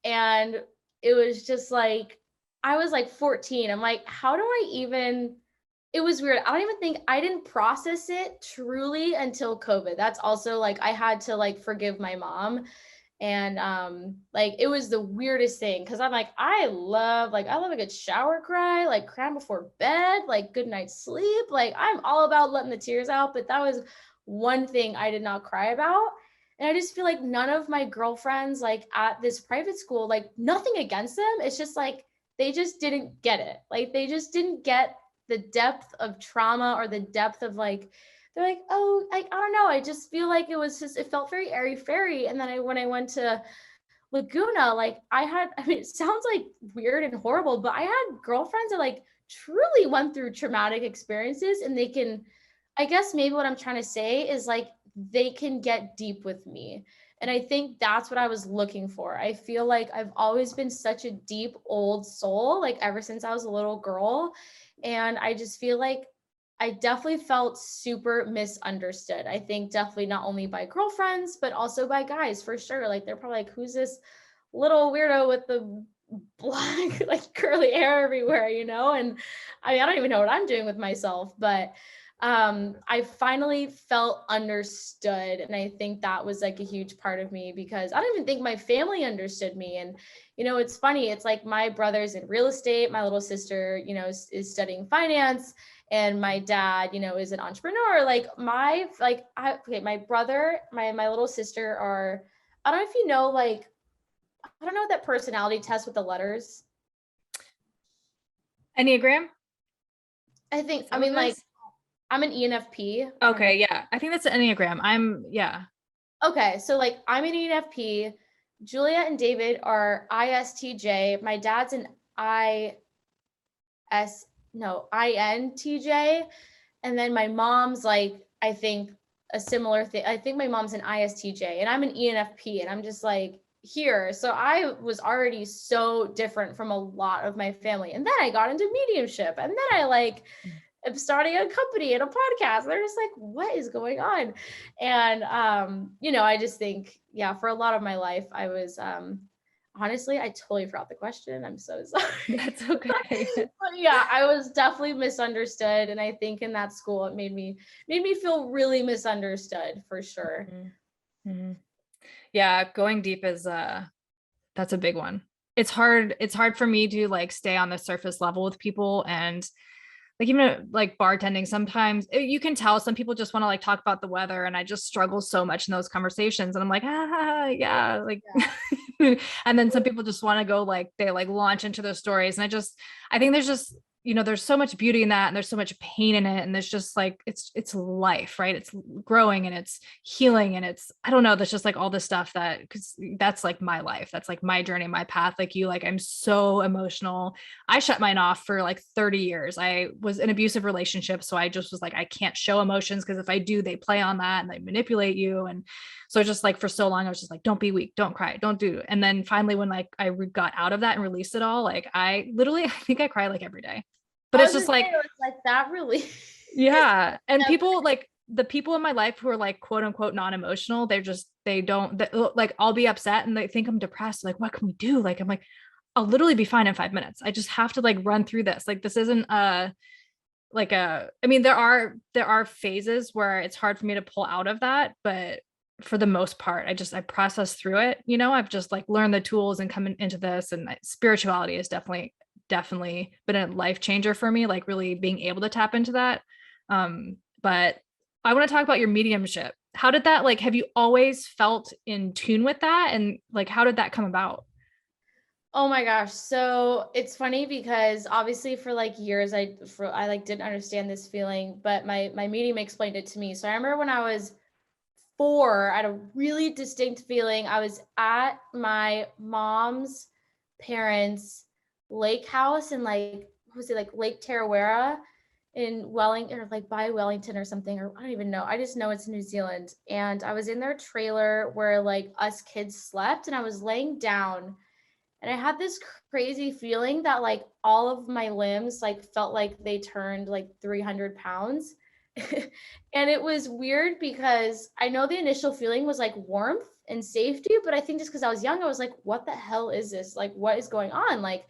And it was just like, I was like 14. I'm like, how do I even, it was weird. I don't even think I didn't process it truly until COVID. That's also like, I had to like forgive my mom. And like it was the weirdest thing, because I'm like, I love a good shower cry, like crying before bed, like good night's sleep. Like I'm all about letting the tears out, but that was one thing I did not cry about. And I just feel like none of my girlfriends like at this private school, like nothing against them, it's just like they just didn't get it. Like they just didn't get the depth of trauma or the depth of like, they're like, oh, I don't know. I just feel like it felt very airy fairy. And then when I went to Laguna, like I mean, it sounds like weird and horrible, but I had girlfriends that like truly went through traumatic experiences, and I guess maybe what I'm trying to say is like, they can get deep with me. And I think that's what I was looking for. I feel like I've always been such a deep old soul, like ever since I was a little girl. And I just feel like I definitely felt super misunderstood. I think definitely not only by girlfriends, but also by guys for sure. Like they're probably like, who's this little weirdo with the black, like curly hair everywhere, you know? And I mean, I don't even know what I'm doing with myself, but I finally felt understood. And I think that was like a huge part of me, because I don't even think my family understood me. And, you know, it's funny. It's like my brother's in real estate. My little sister, you know, is studying finance, and my dad, you know, is an entrepreneur. Like my brother, my little sister are, I don't know if you know, like, I don't know that personality test with the letters. Enneagram? I mean, like, I'm an ENFP. Okay, yeah. I think that's an Enneagram. Yeah. Okay, so like I'm an ENFP. Julia and David are ISTJ. My dad's an INTJ. And then my mom's like, I think a similar thing. I think my mom's an ISTJ, and I'm an ENFP, and I'm just like here. So I was already so different from a lot of my family. And then I got into mediumship, and then I like am starting a company and a podcast. They're just like, what is going on? And you know, I just think, yeah, for a lot of my life, I was honestly, I totally forgot the question. I'm so sorry. That's okay. But yeah, I was definitely misunderstood. And I think in that school, it made me feel really misunderstood for sure. Mm-hmm. Mm-hmm. Yeah, going deep is that's a big one. It's hard for me to like stay on the surface level with people, and like even like bartending, sometimes you can tell some people just want to like talk about the weather, and I just struggle so much in those conversations, and I'm like, yeah, like yeah. And then some people just want to go like they like launch into their stories, and I think there's just, you know, there's so much beauty in that, and there's so much pain in it, and there's just like it's life, right? It's growing and it's healing, and it's, I don't know, there's just like all this stuff that, because that's like my life, that's like my journey, my path. Like you, like I'm so emotional. I shut mine off for like 30 years. I was in abusive relationships, so I just was like, I can't show emotions, because if I do, they play on that and they manipulate you. And so just like for so long, I was just like, don't be weak, don't cry, don't do. And then finally, when like I got out of that and released it all, like I think I cry like every day. But it's just like, that really. yeah. And people like the people in my life who are like quote unquote non-emotional, like I'll be upset and they think I'm depressed. Like, what can we do? Like, I'm like, I'll literally be fine in 5 minutes. I just have to like run through this. Like, this isn't I mean, there are phases where it's hard for me to pull out of that, but for the most part, I process through it. You know, I've just like learned the tools and come into this, and spirituality is definitely been a life changer for me, like really being able to tap into that. But I want to talk about your mediumship. How did that, like, have you always felt in tune with that? And like, how did that come about? Oh my gosh. So it's funny because obviously for like years, I like didn't understand this feeling, but my medium explained it to me. So I remember when I was 4, I had a really distinct feeling. I was at my mom's parents' lake house in like, what was it, like Lake Tarawera in Wellington, or like by Wellington or something, or I don't even know. I just know it's New Zealand. And I was in their trailer where like us kids slept, and I was laying down, and I had this crazy feeling that like all of my limbs like felt like they turned like 300 pounds. And it was weird because I know the initial feeling was like warmth and safety, but I think just because I was young, I was like, what the hell is this? Like, what is going on? Like,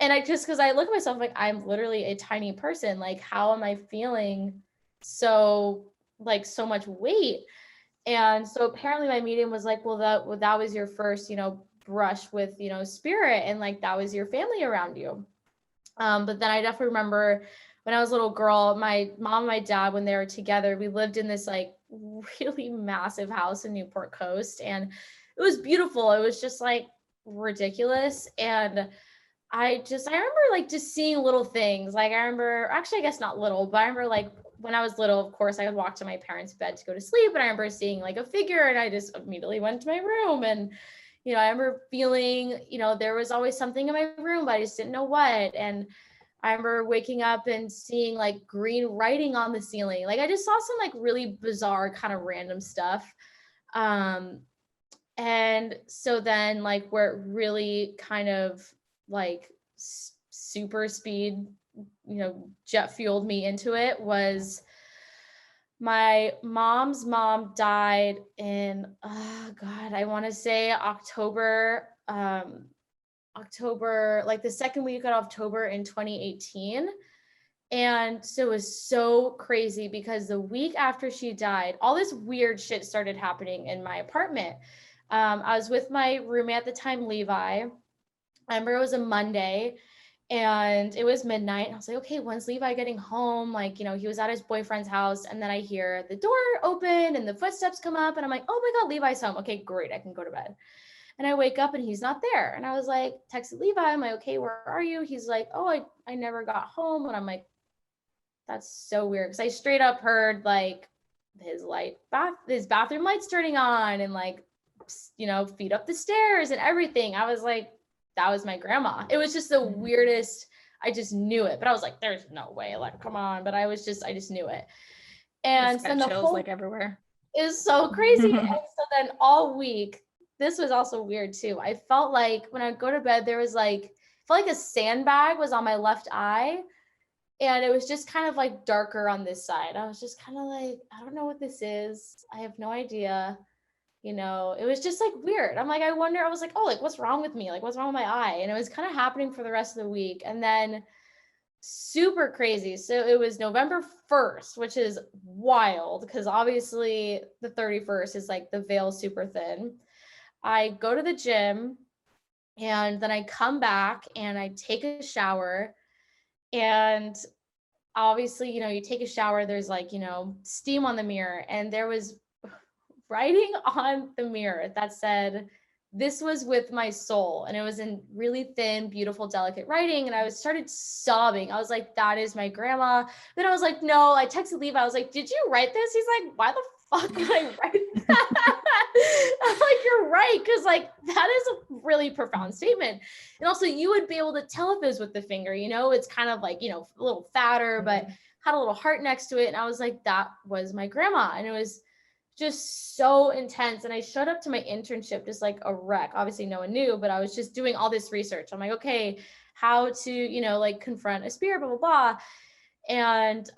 and I just, because I look at myself like I'm literally a tiny person. Like, how am I feeling so like so much weight? And so apparently my medium was like, well, that was your first, brush with, spirit, and like that was your family around you. But then I definitely remember when I was a little girl, my mom and my dad, when they were together, we lived in this like really massive house in Newport Coast, and it was beautiful. It was just like ridiculous. And I remember like just seeing little things. Like I remember, actually, I guess not little, but I remember like when I was little, of course, I would walk to my parents' bed to go to sleep. And I remember seeing like a figure, and I just immediately went to my room. And, I remember feeling, there was always something in my room, but I just didn't know what. And I remember waking up and seeing like green writing on the ceiling. Like I just saw some like really bizarre kind of random stuff. Um, and so then like where it really kind of like super speed, jet fueled me into it was my mom's mom died in, oh God, I want to say October, like the second week of October in 2018. And so it was so crazy because the week after she died, all this weird shit started happening in my apartment. I was with my roommate at the time, Levi. I remember it was a Monday and it was midnight. I was like, okay, when's Levi getting home? Like, he was at his boyfriend's house. And then I hear the door open and the footsteps come up. And I'm like, oh my God, Levi's home. Okay, great. I can go to bed. And I wake up and he's not there. And I was like, texted Levi. I'm like, okay, where are you? He's like, oh, I never got home. And I'm like, that's so weird. Cause I straight up heard like his bathroom lights turning on and like, feet up the stairs and everything. I was like, that was my grandma. It was just the weirdest. I just knew it, but I was like, there's no way, like, come on. But I just knew it. And then the whole like everywhere. is so crazy. And so then all week, this was also weird too. I felt like when I go to bed, there was like, I felt like a sandbag was on my left eye. And it was just kind of like darker on this side. I was just kind of like, I don't know what this is. I have no idea. It was just like weird. I'm like, I was like, oh, like what's wrong with me? Like, what's wrong with my eye? And it was kind of happening for the rest of the week. And then super crazy. So it was November 1st, which is wild because obviously the 31st is like the veil super thin. I go to the gym and then I come back and I take a shower. And obviously, you take a shower, there's like, steam on the mirror. And there was writing on the mirror that said, "This was with my soul." And it was in really thin, beautiful, delicate writing. And I started sobbing. I was like, that is my grandma. Then I was like, no, I texted Levi. I was like, did you write this? He's like, why the fuck did I write that? I'm like, you're right. Cause like, that is a really profound statement. And also you would be able to tell if it was with the finger, it's kind of like, a little fatter, but had a little heart next to it. And I was like, that was my grandma. And it was just so intense. And I showed up to my internship just like a wreck. Obviously no one knew, but I was just doing all this research. I'm like, okay, how to, like confront a spirit, blah, blah, blah. And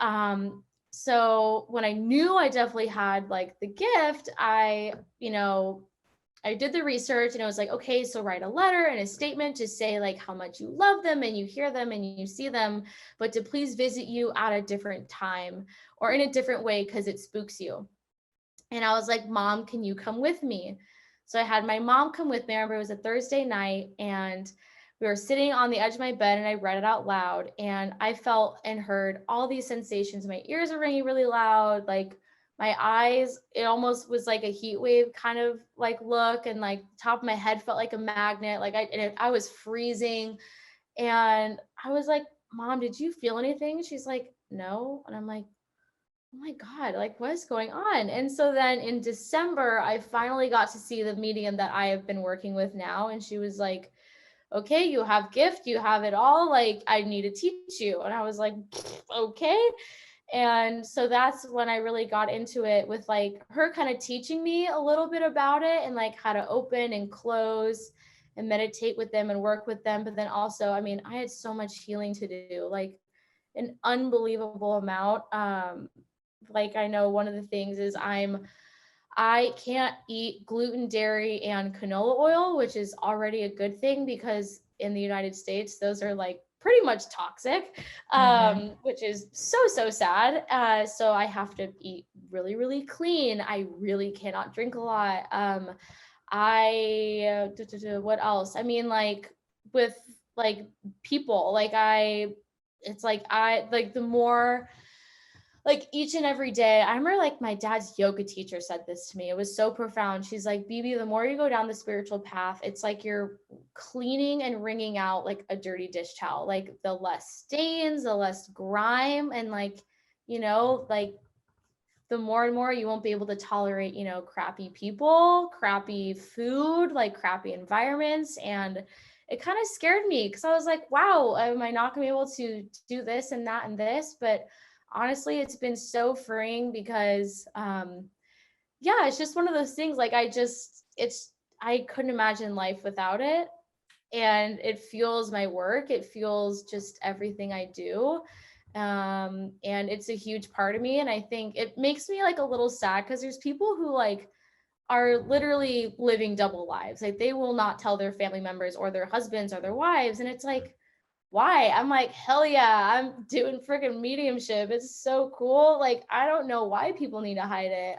so when I knew I definitely had like the gift, I did the research and I was like, okay, so write a letter and a statement to say like how much you love them and you hear them and you see them, but to please visit you at a different time or in a different way because it spooks you. And I was like, Mom, can you come with me? So I had my mom come with me. I remember it was a Thursday night and we were sitting on the edge of my bed and I read it out loud and I felt and heard all these sensations. My ears were ringing really loud. Like my eyes, it almost was like a heat wave kind of like look. And like the top of my head felt like a magnet. Like I was freezing. And I was like, Mom, did you feel anything? She's like, no. And I'm like, oh my God, like what is going on? And so then in December, I finally got to see the medium that I have been working with now. And she was like, okay, you have gift, you have it all. Like, I need to teach you. And I was like, okay. And so that's when I really got into it with like her kind of teaching me a little bit about it and like how to open and close and meditate with them and work with them. But then also, I mean, I had so much healing to do, like an unbelievable amount. Like I know one of the things is I can't eat gluten, dairy, and canola oil, which is already a good thing because in the United States, those are like pretty much toxic, which is so sad. So I have to eat really, really clean. I really cannot drink a lot. What else? I mean, like with like people, like it's like I like the more like each and every day. I remember like my dad's yoga teacher said this to me. It was so profound. She's like, BB, the more you go down the spiritual path, it's like you're cleaning and wringing out like a dirty dish towel. Like the less stains, the less grime, and like, like the more and more you won't be able to tolerate, crappy people, crappy food, like crappy environments. And it kind of scared me because I was like, wow, am I not going to be able to do this and that and this? But honestly, it's been so freeing because, yeah, it's just one of those things. Like I couldn't imagine life without it. And it fuels my work. It fuels just everything I do. And it's a huge part of me. And I think it makes me like a little sad because there's people who like are literally living double lives. Like they will not tell their family members or their husbands or their wives. And it's like, why? I'm like, hell yeah, I'm doing freaking mediumship. It's so cool. Like, I don't know why people need to hide it.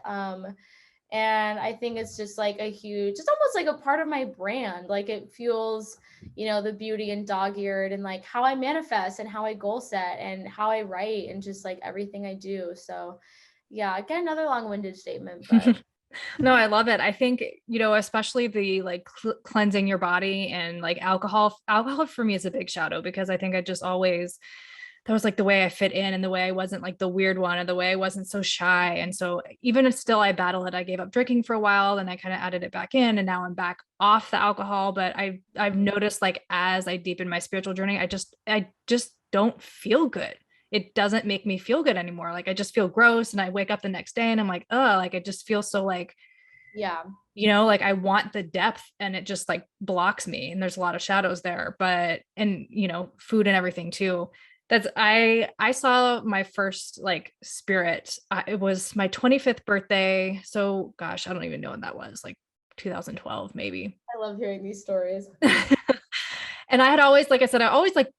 And I think it's just like a huge, it's almost like a part of my brand. Like it fuels, the beauty and dog-eared and like how I manifest and how I goal set and how I write and just like everything I do. So yeah, again, another long-winded statement, but No, I love it. I think, especially the like cleansing your body and like alcohol for me is a big shadow because I think I just always, that was like the way I fit in and the way I wasn't like the weird one and the way I wasn't so shy. And so even if still I battle it, I gave up drinking for a while and I kind of added it back in and now I'm back off the alcohol. But I've noticed like as I deepen my spiritual journey, I just don't feel good. It doesn't make me feel good anymore. Like I just feel gross and I wake up the next day and I'm like, oh, like I just feel so like, yeah. like I want the depth and it just like blocks me. And there's a lot of shadows there, but, and, food and everything too. I saw my first like spirit. It was my 25th birthday. So gosh, I don't even know when that was, like 2012, maybe. I love hearing these stories. And I had always, like I said, I always like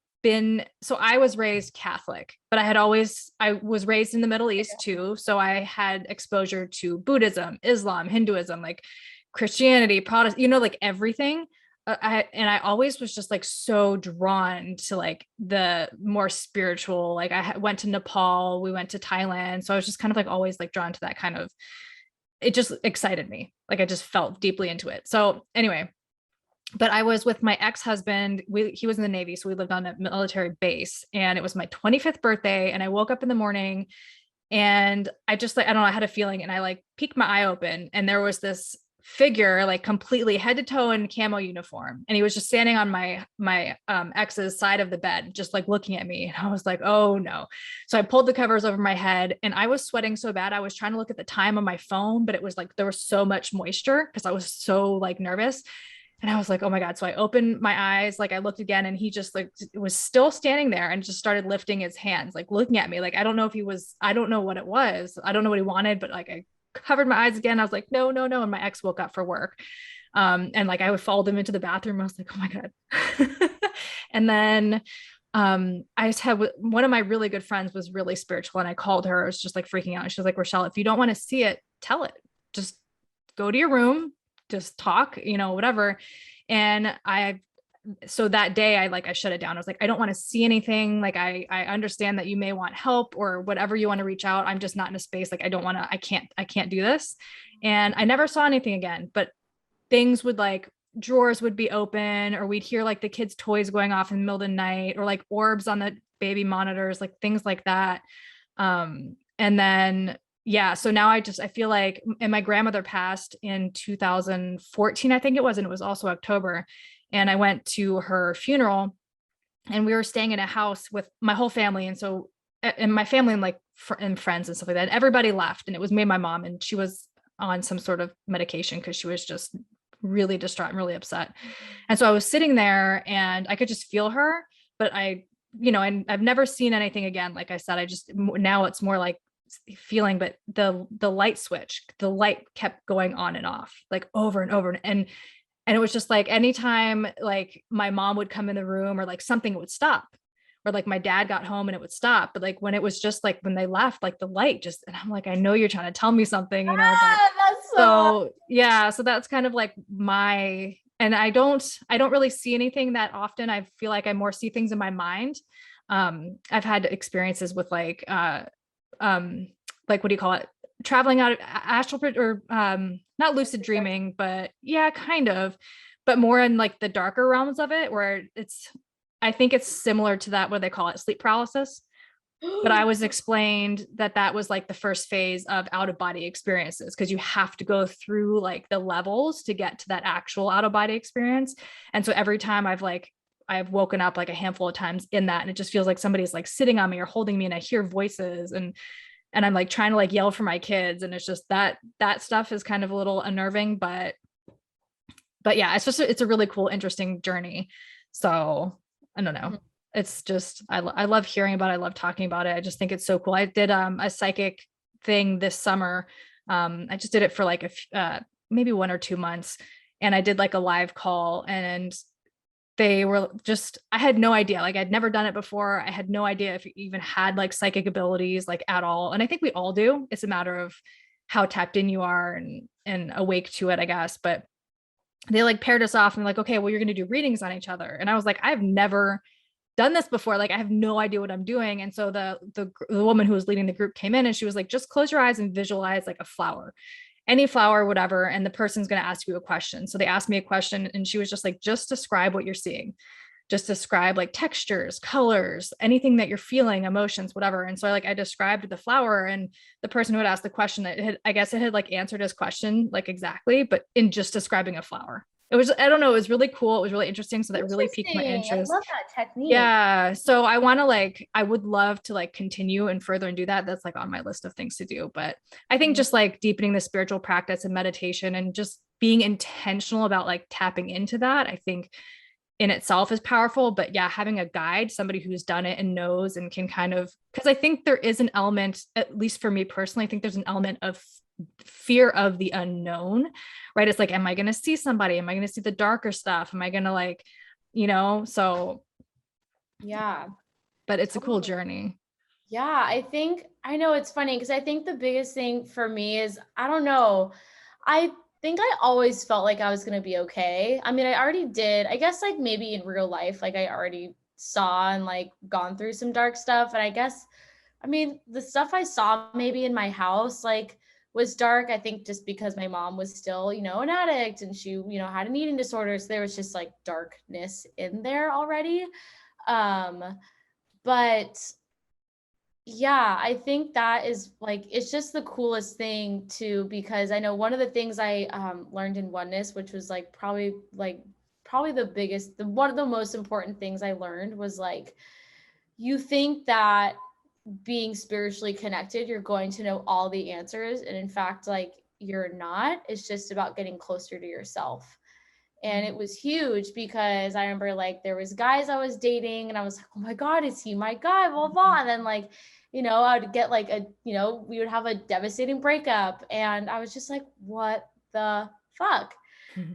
so I was raised Catholic, but I was raised in the Middle East too. So I had exposure to Buddhism, Islam, Hinduism, like Christianity, Protestant, like everything. I always was just like so drawn to like the more spiritual, like went to Nepal, we went to Thailand. So I was just kind of like always like drawn to that kind of, it just excited me. Like I just felt deeply into it. So anyway, but I was with my ex-husband. He was in the Navy, so we lived on a military base, and it was my 25th birthday. And I woke up in the morning and I just like, I don't know, I had a feeling and I like peeked my eye open and there was this figure like completely head to toe in camo uniform. And he was just standing on my ex's side of the bed, just like looking at me. And I was like, oh no. So I pulled the covers over my head and I was sweating so bad. I was trying to look at the time on my phone, but it was like, there was so much moisture because I was so like nervous. And I was like, oh my God. So I opened my eyes, like I looked again and he just like was still standing there and just started lifting his hands, like looking at me. Like, I don't know what it was. I don't know what he wanted, but like I covered my eyes again. I was like, no, no, no. And my ex woke up for work. And like I would followed him into the bathroom. I was like, oh my God. And then I just had one of my really good friends was really spiritual and I called her. I was just like freaking out. And she was like, Rochelle, if you don't want to see it, tell it. Just go to your room, just talk, whatever. And so that day I shut it down. I was like, I don't want to see anything. Like, I understand that you may want help or whatever you want to reach out. I'm just not in a space. Like, I can't do this. And I never saw anything again, but things would like drawers would be open or we'd hear like the kids' toys going off in the middle of the night or like orbs on the baby monitors, like things like that. And then, yeah, so now I feel like, and my grandmother passed in 2014, I think it was, and it was also October. And I went to her funeral, and we were staying in a house with my whole family. And so, and my family and like and friends and stuff like that, and everybody left. And it was me and my mom, and she was on some sort of medication because she was just really distraught and really upset. And so I was sitting there and I could just feel her, but I've never seen anything again. Like I said, now it's more like feeling, but the light switch, the light kept going on and off, like over and over. And it was just like, anytime like my mom would come in the room or like something would stop, or like my dad got home and it would stop. But like when it was just like when they left, like the light just, and I'm like, I know you're trying to tell me something, but That's so yeah, so that's kind of like and I don't really see anything that often. I feel like I more see things in my mind. I've had experiences with like what do you call it? Traveling out of astral, or not lucid dreaming, but yeah, kind of, but more in like the darker realms of it, where I think it's similar to that, what they call it, sleep paralysis. But I was explained that was like the first phase of out of body experiences, because you have to go through like the levels to get to that actual out of body experience. And so every time I've woken up like a handful of times in that, and it just feels like somebody's like sitting on me or holding me, and I hear voices, and I'm like trying to like yell for my kids. And it's just that stuff is kind of a little unnerving, but yeah, it's a really cool, interesting journey. So I don't know. It's just, I love hearing about it. I love talking about it. I just think it's so cool. I did a psychic thing this summer. I just did it for like maybe 1 or 2 months. And I did like a live call, and they were just, I had no idea. Like I'd never done it before. I had no idea if you even had like psychic abilities like at all. And I think we all do. It's a matter of how tapped in you are and awake to it, I guess. But they like paired us off and like, okay, well, you're going to do readings on each other. And I was like, I've never done this before. Like I have no idea what I'm doing. And so the woman who was leading the group came in, and she was like, just close your eyes and visualize like a flower, any flower, whatever. And the person's going to ask you a question. So they asked me a question, and she was just like, just describe what you're seeing. Just describe like textures, colors, anything that you're feeling, emotions, whatever. And so I described the flower, and the person who had asked the question, I guess it had like answered his question, like exactly, but in just describing a flower. It was, I don't know, it was really cool. It was really interesting. So that really piqued my interest. I love that technique. Yeah. So I would love to like continue and further and do that. That's like on my list of things to do. But I think just like deepening the spiritual practice and meditation, and just being intentional about like tapping into that, I think in itself is powerful. But yeah, having a guide, somebody who's done it and knows and can kind of, because I think there is an element, at least for me personally, I think there's an element of fear of the unknown, right? It's like, am I going to see somebody? Am I going to see the darker stuff? Am I going to like, so yeah, but it's a cool journey. Yeah, I know it's funny because I think the biggest thing for me is, I don't know, I think I always felt like I was going to be okay. I mean, I already did, I guess, like maybe in real life, like I already saw and like gone through some dark stuff. And I guess, I mean, the stuff I saw maybe in my house, like was dark. I think just because my mom was still, an addict, and she, had an eating disorder. So there was just like darkness in there already. But yeah, I think that is like, it's just the coolest thing too, because I know one of the things I learned in oneness, which was like probably the biggest, one of the most important things I learned was like, you think that being spiritually connected, you're going to know all the answers. And in fact, like you're not. It's just about getting closer to yourself. And it was huge because I remember like there was guys I was dating, and I was like, oh my God, is he my guy? Blah, blah. And then like, I would get like we would have a devastating breakup. And I was just like, what the fuck?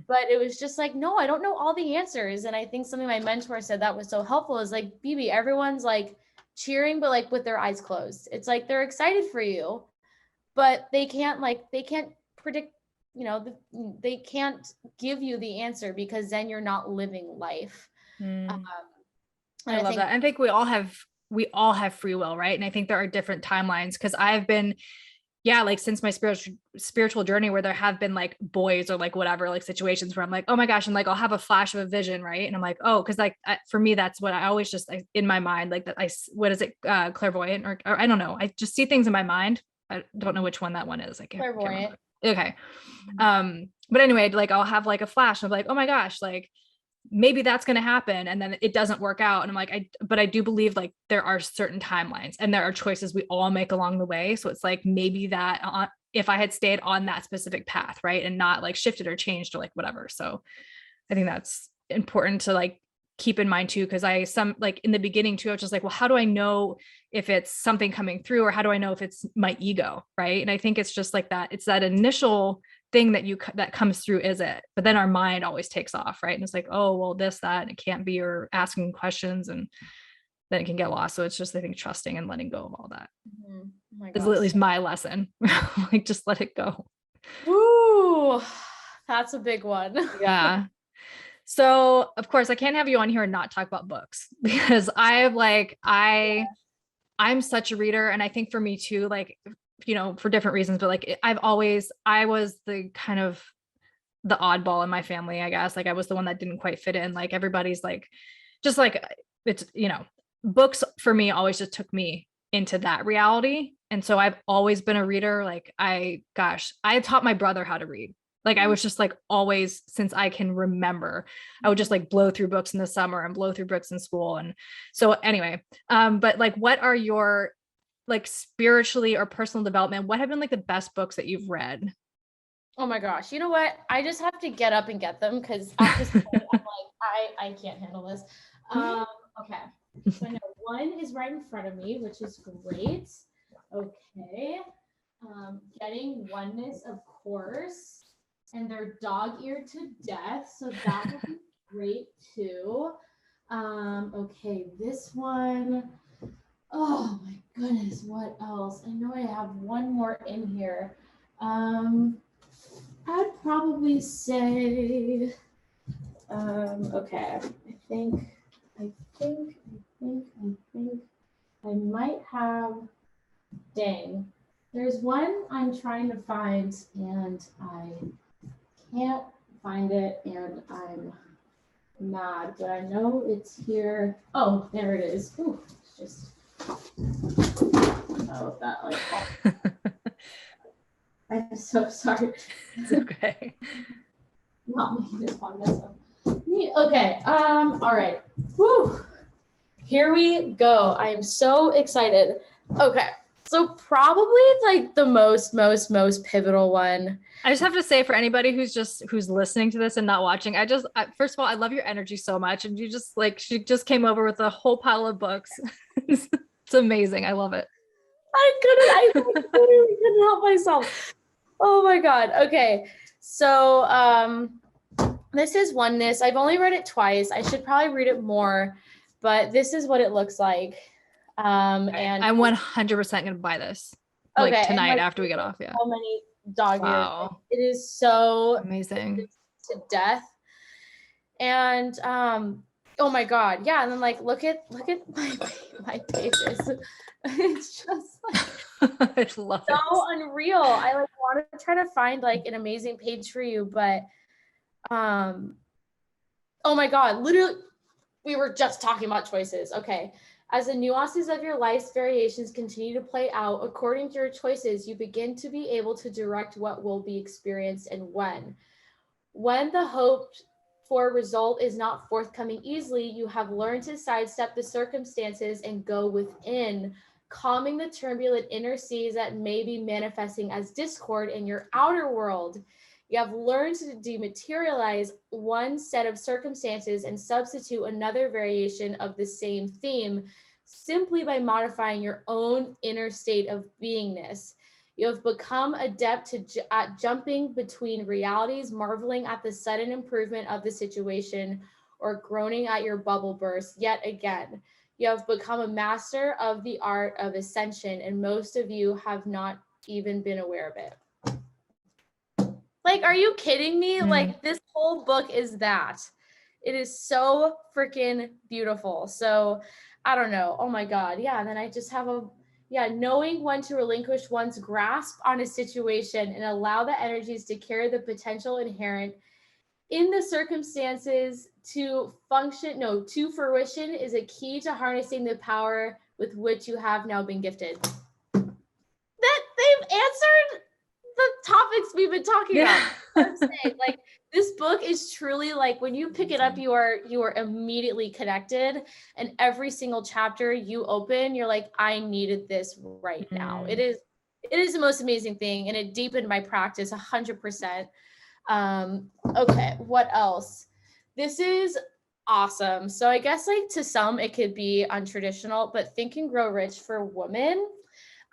But it was just like, no, I don't know all the answers. And I think something my mentor said that was so helpful is like, BB, everyone's like cheering, but like with their eyes closed. It's like they're excited for you, but they can't predict, they can't give you the answer, because then you're not living life. I love that. I think we all have free will, right? And I think there are different timelines, because I've been yeah, like since my spiritual journey, where there have been like boys or like whatever, like situations where I'm like, oh my gosh, and like I'll have a flash of a vision, right? And I'm like, oh, because like for me, that's what I always just in my mind, like that what is it, clairvoyant or I don't know, I just see things in my mind. I don't know which one that one is. I can't Clairvoyant. remember. Okay. But anyway, like I'll have like a flash of like, oh my gosh, like maybe that's going to happen, and then it doesn't work out, and I'm like, but I do believe like there are certain timelines and there are choices we all make along the way, so it's like maybe that if I had stayed on that specific path, right, and not like shifted or changed or like whatever. So I think that's important to like keep in mind too, because like in the beginning too, I was just like, well, how do I know if it's something coming through, or how do I know if it's my ego, right? And I think it's just like that, it's that initial thing that comes through, is it? But then our mind always takes off, right? And it's like, oh well, this, that, and it can't be, or asking questions, and then it can get lost. So it's just, I think, trusting and letting go of all that. Oh my Is God. at least my lesson. Like just let it go. Woo, that's a big one. Yeah. So of course I can't have you on here and not talk about books, because I'm such a reader. And I think for me too, like, for different reasons, but like I was the kind of the oddball in my family, I guess. Like I was the one that didn't quite fit in. Like everybody's like, just like it's, books for me always just took me into that reality. And so I've always been a reader. Like I taught my brother how to read. Like I was just like always, since I can remember, I would just like blow through books in the summer and blow through books in school. And so anyway, but like, what are your like spiritually or personal development, what have been like the best books that you've read? Oh my gosh. You know what? I just have to get up and get them, because at this point I'm like, I can't handle this. Okay. So I know one is right in front of me, which is great. Okay. Getting Oneness, of course. And they're dog-eared to death. So that would be great too. Okay, this one. Oh my goodness, what else? I know I have one more in here. I'd probably say, okay, I think I might have, dang, there's one I'm trying to find and I can't find it, and I'm mad, but I know it's here. Oh, there it is. Ooh, it's just, oh, that like, oh. I'm so sorry. It's okay. Not making this one mess up. Okay, all right. Woo. Here we go. I am so excited. Okay, so probably like the most pivotal one. I just have to say, for anybody who's listening to this and not watching, first of all, I love your energy so much. And she just came over with a whole pile of books. It's amazing. I love it. I literally couldn't help myself. Oh my God. Okay. So, this is Oneness. I've only read it twice. I should probably read it more, but this is what it looks like. And I'm 100% going to buy this like tonight after we get off. Yeah. So many dog ears. Wow. It is so amazing to death. And, oh my God. Yeah. And then like, look at my pages. It's just like, I love so it. unreal. I like want to try to find like an amazing page for you, but, oh my God, literally, we were just talking about choices. Okay. As the nuances of your life's variations continue to play out according to your choices, you begin to be able to direct what will be experienced and when. When the hoped for result is not forthcoming easily, you have learned to sidestep the circumstances and go within, calming the turbulent inner seas that may be manifesting as discord in your outer world. You have learned to dematerialize one set of circumstances and substitute another variation of the same theme simply by modifying your own inner state of beingness. You have become adept at jumping between realities, marveling at the sudden improvement of the situation, or groaning at your bubble burst yet again. You have become a master of the art of ascension, and most of you have not even been aware of it. Like, are you kidding me? Like, this whole book is that. It is so freaking beautiful. So, I don't know. Oh my God. Yeah. And then I just have Yeah, knowing when to relinquish one's grasp on a situation and allow the energies to carry the potential inherent in the circumstances to fruition is a key to harnessing the power with which you have now been gifted. That they've answered the topics we've been talking about. I'm saying, like, this book is truly like, when you pick it up, you are immediately connected, and every single chapter you open, you're like, I needed this right now. It is the most amazing thing, and it deepened my practice 100%. Okay, what else? This is awesome. So I guess, like, to some it could be untraditional, but Think and Grow Rich for Women.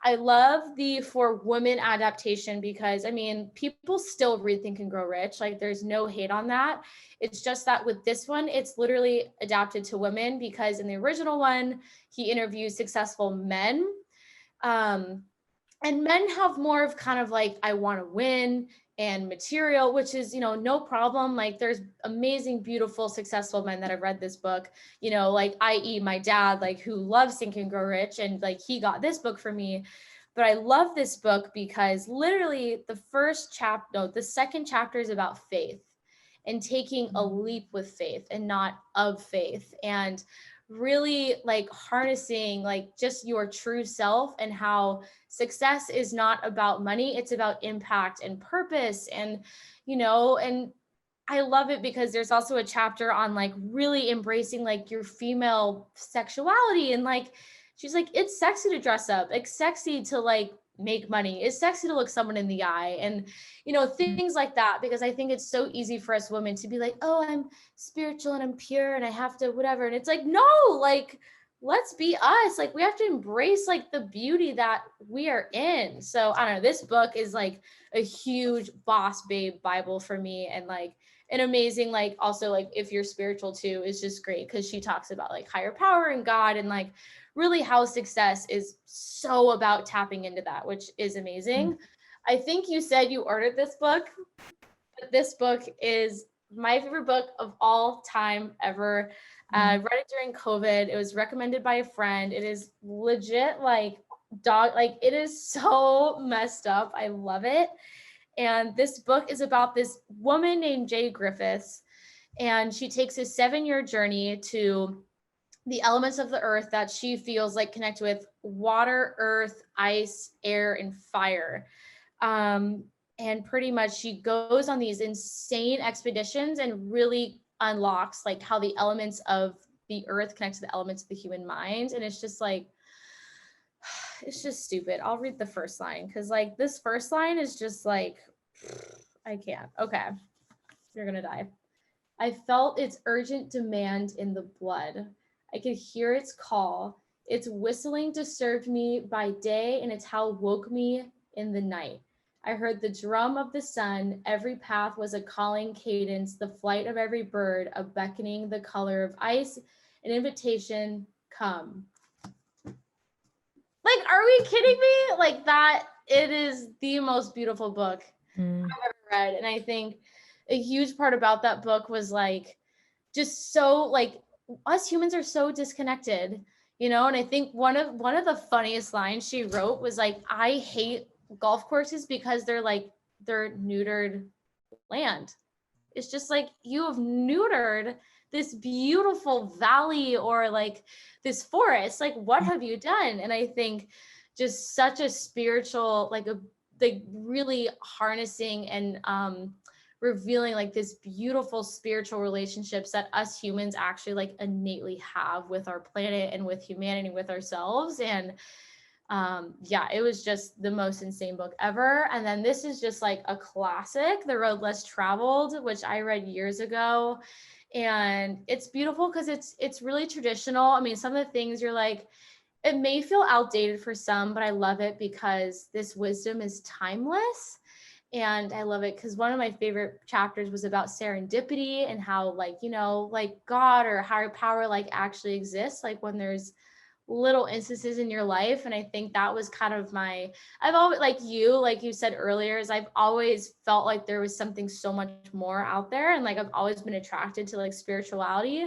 I love the For Women adaptation because, I mean, people still read Think and Grow Rich. Like, there's no hate on that. It's just that with this one, it's literally adapted to women, because in the original one, he interviews successful men. And men have more of kind of like, I want to win and material, which is, no problem. Like, there's amazing, beautiful, successful men that have read this book, like, i.e. my dad, like, who loves Think and Grow Rich, and like, he got this book for me. But I love this book because literally the second chapter is about faith and taking a leap with faith and not of faith, and really like harnessing like just your true self, and how success is not about money, it's about impact and purpose. And and I love it because there's also a chapter on like really embracing like your female sexuality, and like she's like, it's sexy to dress up, it's sexy to like make money, it's sexy to look someone in the eye, and things like that. Because I think it's so easy for us women to be like, oh, I'm spiritual and I'm pure and I have to whatever, and it's like, no, like, let's be us. Like, we have to embrace like the beauty that we are in. So I don't know, this book is like a huge boss babe Bible for me, and like an amazing, like, also like if you're spiritual too, is just great, because she talks about like higher power and God, and like really how success is so about tapping into that, which is amazing. I think you said you ordered this book, but this book is my favorite book of all time ever. I read it during COVID. It was recommended by a friend. It is legit like it is so messed up. I love it. And this book is about this woman named Jay Griffiths, and she takes a 7-year journey to the elements of the earth that she feels like connect with: water, earth, ice, air, and fire. And pretty much she goes on these insane expeditions and really unlocks like how the elements of the earth connect to the elements of the human mind. And it's just like, it's just stupid. I'll read the first line, because like this first line is just like, I can't. Okay, you're gonna die. I felt its urgent demand in the blood. I could hear its call. Its whistling disturbed me by day, and its howl woke me in the night. I heard the drum of the sun. Every path was a calling cadence, the flight of every bird, a beckoning, the color of ice, an invitation, come. Like, are we kidding me? Like, that, it is the most beautiful book I've ever read. And I think a huge part about that book was like, just so like, us humans are so disconnected, and I think one of the funniest lines she wrote was like, I hate golf courses because they're neutered land. It's just like, you have neutered this beautiful valley or like this forest. Like, what have you done? And I think just such a spiritual, like really harnessing and revealing like this beautiful spiritual relationships that us humans actually like innately have with our planet and with humanity, with ourselves. And yeah, it was just the most insane book ever. And then this is just like a classic, The Road Less Traveled, which I read years ago. And it's beautiful because it's really traditional. I mean, some of the things you're like, it may feel outdated for some, but I love it because this wisdom is timeless. And I love it because one of my favorite chapters was about serendipity and how like, like God or higher power like actually exists, like when there's little instances in your life. And I think that was kind of I've always, like you said earlier, is I've always felt like there was something so much more out there. And like, I've always been attracted to like spirituality,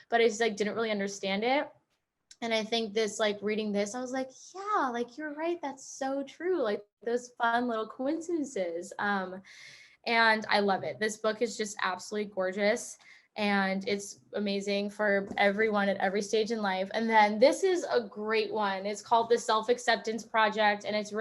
but I just like didn't really understand it. And I think this, like reading this, I was like, yeah, like you're right. That's so true. Like those fun little coincidences. And I love it. This book is just absolutely gorgeous. And it's amazing for everyone at every stage in life. And then this is a great one. It's called The Self-Acceptance Project. And it's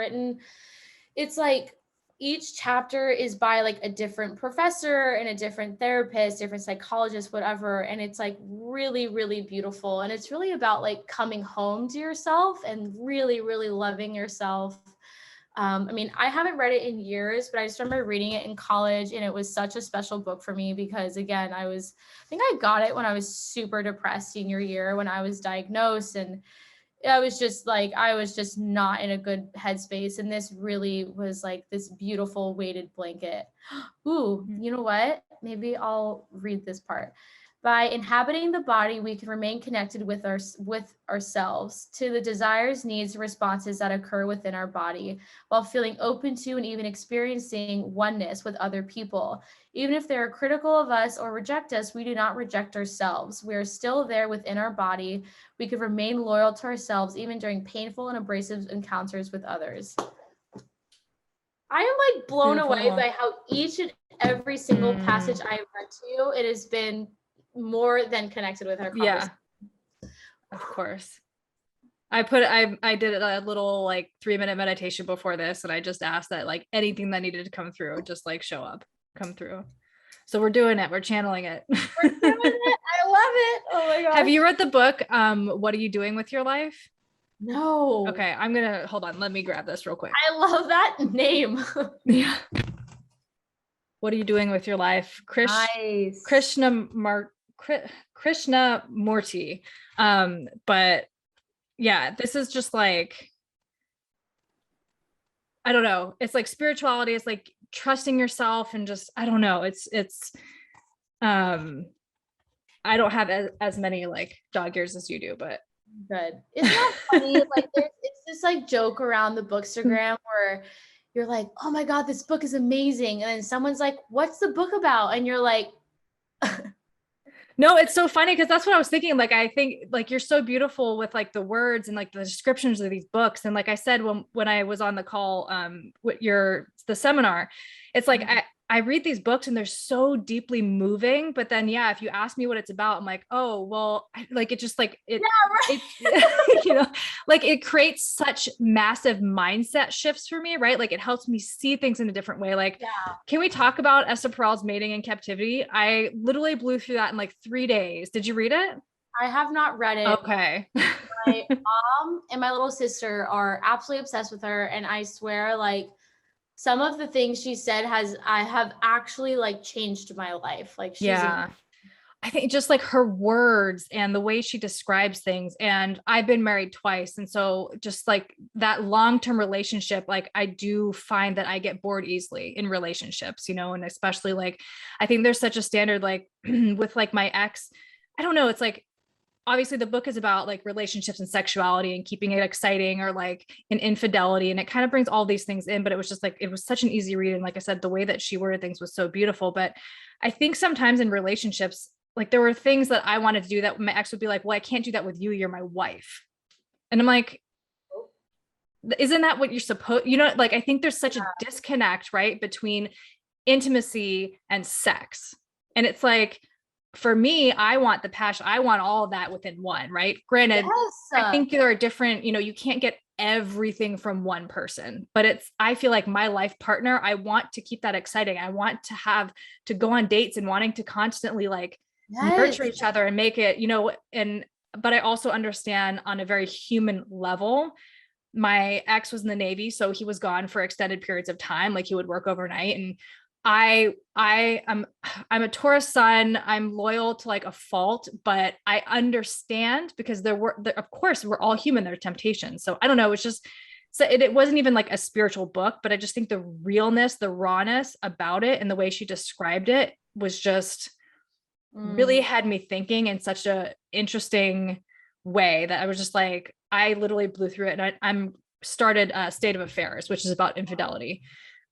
like each chapter is by like a different professor and a different therapist, different psychologist, whatever. And it's like really, really beautiful. And it's really about like coming home to yourself and really, really loving yourself. I mean, I haven't read it in years, but I just remember reading it in college, and it was such a special book for me because, again, I think I got it when I was super depressed senior year when I was diagnosed, and I was just not in a good headspace. And this really was like this beautiful weighted blanket. Ooh, you know what? Maybe I'll read this part. By inhabiting the body, we can remain connected with ourselves to the desires, needs, and responses that occur within our body, while feeling open to and even experiencing oneness with other people. Even if they are critical of us or reject us, we do not reject ourselves. We are still there within our body. We can remain loyal to ourselves even during painful and abrasive encounters with others. I am like blown away by how each and every single passage I have read to you, it has been more than connected with our conversation. Yeah, of course. I did a little like 3-minute meditation before this, and I just asked that like anything that needed to come through, just like come through. So we're doing it. We're channeling it. We're doing it. I love it. Oh my god. Have you read the book, What Are You Doing With Your Life? No. Okay, hold on. Let me grab this real quick. I love that name. Yeah. What Are You Doing With Your Life? Nice. Krishnamurti. But yeah, this is just like, I don't know. It's like spirituality. It's like trusting yourself and just, I don't know. I don't have as many like dog ears as you do, but good. Isn't that funny? Like it's this like joke around the Bookstagram where you're like, oh my God, this book is amazing. And then someone's like, what's the book about? And you're like, no, it's so funny because that's what I was thinking. Like, I think like you're so beautiful with like the words and like the descriptions of these books. And like I said, when I was on the call with the seminar, it's like I read these books and they're so deeply moving, but then, yeah, if you ask me what it's about, I'm like, oh, well, like, it just like, it, yeah, right. it, you know, like it creates such massive mindset shifts for me, right? Like it helps me see things in a different way. Like, Can we talk about Esther Perel's Mating in Captivity? I literally blew through that in like 3 days. Did you read it? I have not read it. Okay. My mom and my little sister are absolutely obsessed with her. And I swear, like, some of the things she said I have actually like changed my life. Like I think just like her words and the way she describes things. And I've been married twice. And so just like that long-term relationship, like I do find that I get bored easily in relationships, and especially like, I think there's such a standard, like with like my ex, I don't know. It's like, obviously the book is about like relationships and sexuality and keeping it exciting, or like an infidelity. And it kind of brings all these things in, but it was just like, it was such an easy read. And like I said, the way that she worded things was so beautiful. But I think sometimes in relationships, like there were things that I wanted to do that my ex would be like, well, I can't do that with you. You're my wife. And I'm like, isn't that what you're supposed, like, I think there's such a disconnect, right, between intimacy and sex. And it's like, for me, I want the passion. I want all of that within one, right? Granted, I think there are different, you can't get everything from one person, but I feel like my life partner, I want to keep that exciting. I want to have to go on dates and wanting to constantly like nurture each other and make it, but I also understand on a very human level. My ex was in the Navy, so he was gone for extended periods of time. Like he would work overnight, and I'm a Taurus sun. I'm loyal to like a fault, but I understand because of course we're all human. There are temptations. So I don't know. It's just, so it wasn't even like a spiritual book, but I just think the realness, the rawness about it and the way she described it was just really had me thinking in such a interesting way that I was just like, I literally blew through it. And I'm started State of Affairs, which is about infidelity.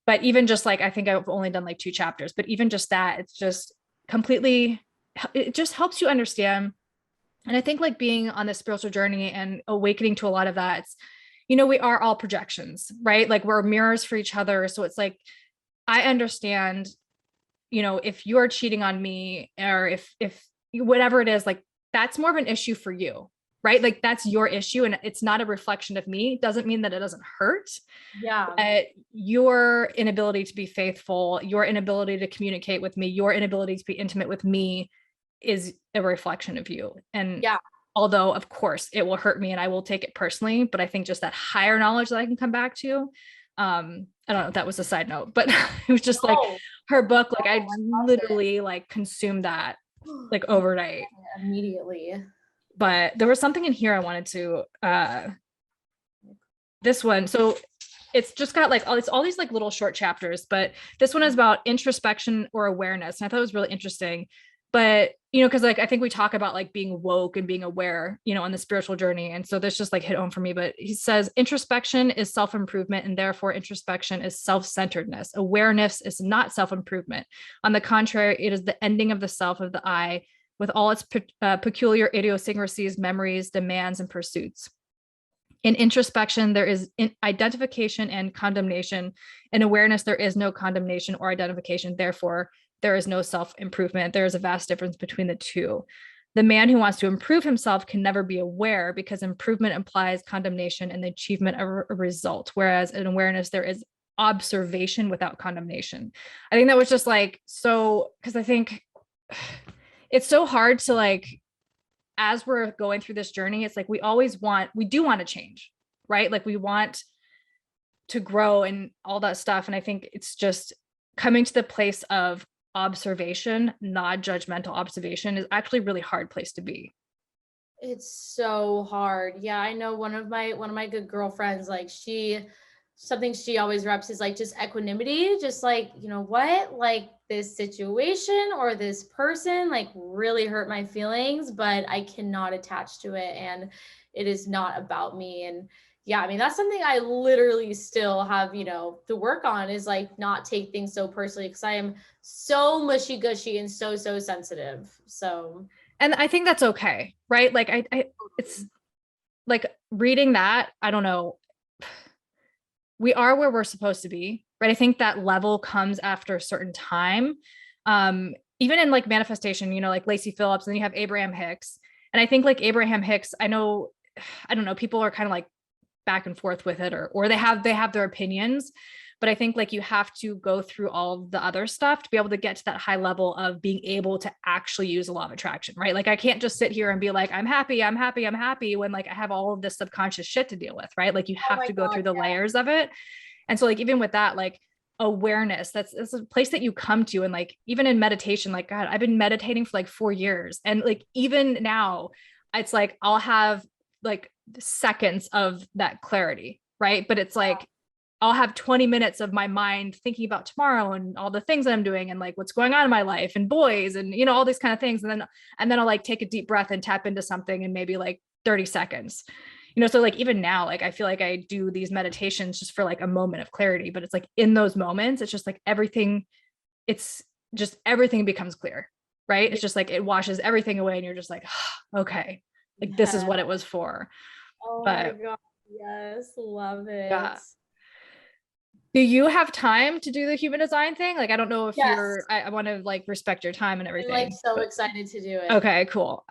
But even just like, I think I've only done like 2 chapters, but even just that, it's just completely, it just helps you understand And I think like being on this spiritual journey and awakening to a lot of that, it's, you know, we are all projections, right? Like we're mirrors for each other. So it's like, I understand, you know, if you're cheating on me, or if whatever it is, like that's more of an issue for you, right? Like that's your issue and it's not a reflection of me. Doesn't mean that it doesn't hurt. Yeah. But your inability to be faithful, your inability to communicate with me, your inability to be intimate with me is a reflection of you. And Yeah. although of course it will hurt me and I will take it personally, but I think just that higher knowledge that I can come back to. I don't know if that was a side note, but it was just like No. her book, like I I love literally like consumed that like overnight. Immediately. But there was something in here I wanted to this one. So it's just got like it's all these like little short chapters, but this one is about introspection or awareness. And I thought it was really interesting. But you know, because like I think we talk about like being woke and being aware, you know, on the spiritual journey. And so this just like hit home for me. But he says introspection is self-improvement, and therefore introspection is self-centeredness. Awareness is not self-improvement. On the contrary, it is the ending of the self of the I, with all its peculiar idiosyncrasies, memories, demands, and pursuits. In introspection, there is identification and condemnation. In awareness, there is no condemnation or identification. Therefore, there is no self-improvement. There is a vast difference between the two. The man who wants to improve himself can never be aware, because improvement implies condemnation and the achievement of a result. Whereas in awareness, there is observation without condemnation. I think that was just like, so, because I think it's so hard to like, as we're going through this journey, it's like we do want to change, right? Like we want to grow and all that stuff. And I think it's just coming to the place of observation, not judgmental observation, is actually a really hard place to be. It's so hard. Yeah, I know one of my good girlfriends, like something she always reps is like just equanimity, just like, you know what, like this situation or this person like really hurt my feelings, but I cannot attach to it and it is not about me. And yeah, I mean, that's something I literally still have, you know, to work on, is like not take things so personally, because I am so mushy gushy and so sensitive. So, And I think that's okay, right? Like I it's like reading that, I don't know, we are where we're supposed to be, right? I think that level comes after a certain time. Even in like manifestation, you know, like Lacey Phillips, and then you have Abraham Hicks. And I think like Abraham Hicks, I don't know, people are kind of like back and forth with it, or they have their opinions. But I think like you have to go through all the other stuff to be able to get to that high level of being able to actually use a law of attraction, right? Like I can't just sit here and be like, I'm happy, when like I have all of this subconscious shit to deal with, right? Like you have to go through the layers of it. And so like even with that, like awareness, that's a place that you come to. And like even in meditation, like God, I've been meditating for like 4 years. And like even now, it's like I'll have like seconds of that clarity, right? But it's like I'll have 20 minutes of my mind thinking about tomorrow and all the things that I'm doing and like what's going on in my life and boys and, you know, all these kind of things. And then I'll like take a deep breath and tap into something in maybe like 30 seconds, you know? So like, even now, like, I feel like I do these meditations just for like a moment of clarity, but it's like in those moments, it's just like everything becomes clear, right? It's just like, it washes everything away and you're just like, okay, like this is what it was for. oh But my God. Yes. Love it. yeah. Do you have time to do the human design thing? Like, I don't know if I want to like respect your time and everything. I'm like so excited to do it. Okay, cool.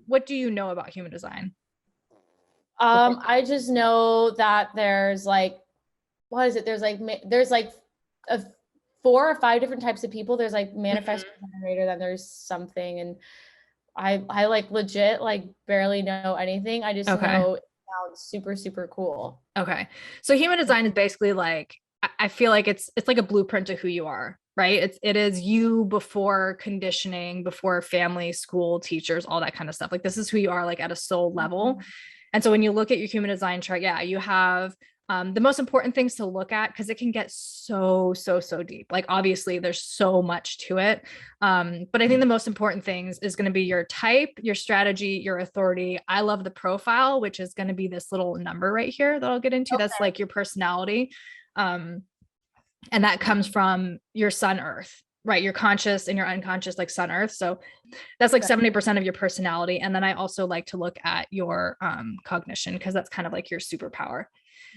What do you know about human design? I just know that there's like, what is it? There's like a 4 or 5 different types of people. There's like manifesting generator, then there's something, and I like legit like barely know anything. I just know it sounds super cool. Okay. So human design is basically like, I feel like it's like a blueprint to who you are, right? It is you before conditioning, before family, school, teachers, all that kind of stuff. Like this is who you are, like at a soul level. And so when you look at your human design chart, yeah, you have the most important things to look at, because it can get so deep. Like obviously there's so much to it. But I think the most important things is going to be your type, your strategy, your authority. I love the profile, which is going to be this little number right here that I'll get into. That's like your personality. And that comes from your sun earth, right, your conscious and your unconscious, like sun earth. So that's like 70% of your personality. And then I also like to look at your cognition, because that's kind of like your superpower.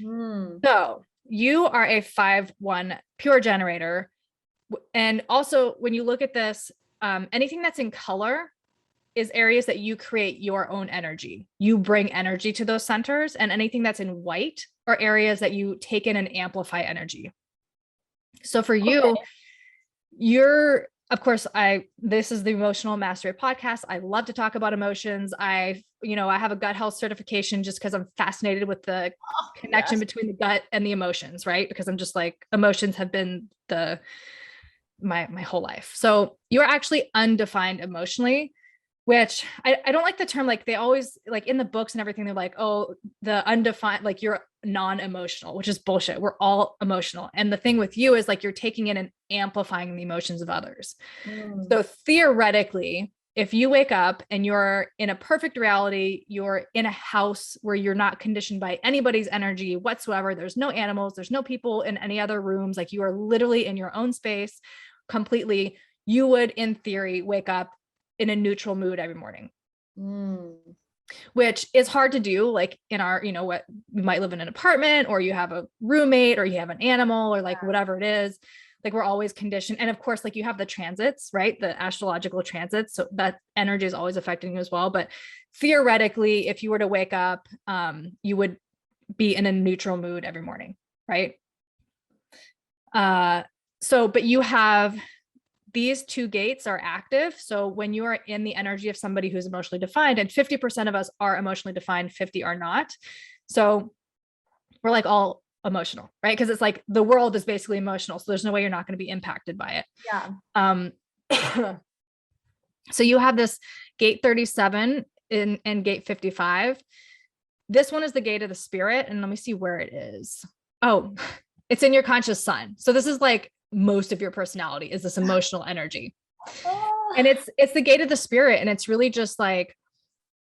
So you are a 5-1 pure generator. And also when you look at this, anything that's in color is areas that you create your own energy. You bring energy to those centers, and anything that's in white are areas that you take in and amplify energy. So for you, you're, of course, this is the Emotional Mastery podcast. I love to talk about emotions. I have a gut health certification just because I'm fascinated with the connection between the gut and the emotions, right? Because I'm just like, emotions have been my whole life. So you're actually undefined emotionally, which I don't like the term. Like they always, like in the books and everything, they're like, oh, the undefined, like you're non-emotional, which is bullshit. We're all emotional. And the thing with you is like, you're taking in and amplifying the emotions of others. So theoretically, if you wake up and you're in a perfect reality, you're in a house where you're not conditioned by anybody's energy whatsoever. There's no animals, there's no people in any other rooms. Like you are literally in your own space completely. You would, in theory, wake up in a neutral mood every morning, which is hard to do. Like in our, what we might live in an apartment, or you have a roommate, or you have an animal, or like whatever it is, like we're always conditioned. And of course, like you have the transits, right? The astrological transits. So that energy is always affecting you as well. But theoretically, if you were to wake up, you would be in a neutral mood every morning, right? But you have these two gates are active. So when you are in the energy of somebody who's emotionally defined, and 50% of us are emotionally defined, 50 are not. So we're like all emotional, right? Because it's like the world is basically emotional. So there's no way you're not going to be impacted by it. Yeah. So you have this gate 37 and gate 55. This one is the gate of the spirit. And let me see where it is. Oh, it's in your conscious sun. So this is like most of your personality is this emotional energy. And it's the gate of the spirit. And it's really just like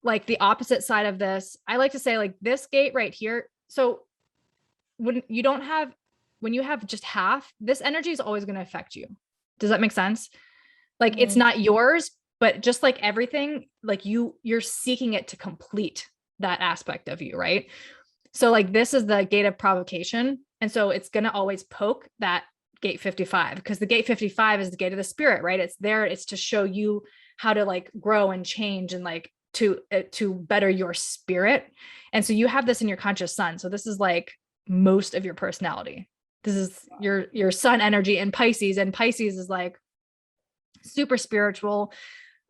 the opposite side of this. I like to say like this gate right here. So when you have just half, this energy is always going to affect you. Does that make sense? Like it's not yours, but just like everything, like you're seeking it to complete that aspect of you, right? So like this is the gate of provocation. And so it's going to always poke that gate 55, because the gate 55 is the gate of the spirit, right? It's to show you how to like grow and change and like to better your spirit. And so you have this in your conscious sun. So this is like most of your personality. This is your sun energy in Pisces, and Pisces is like super spiritual.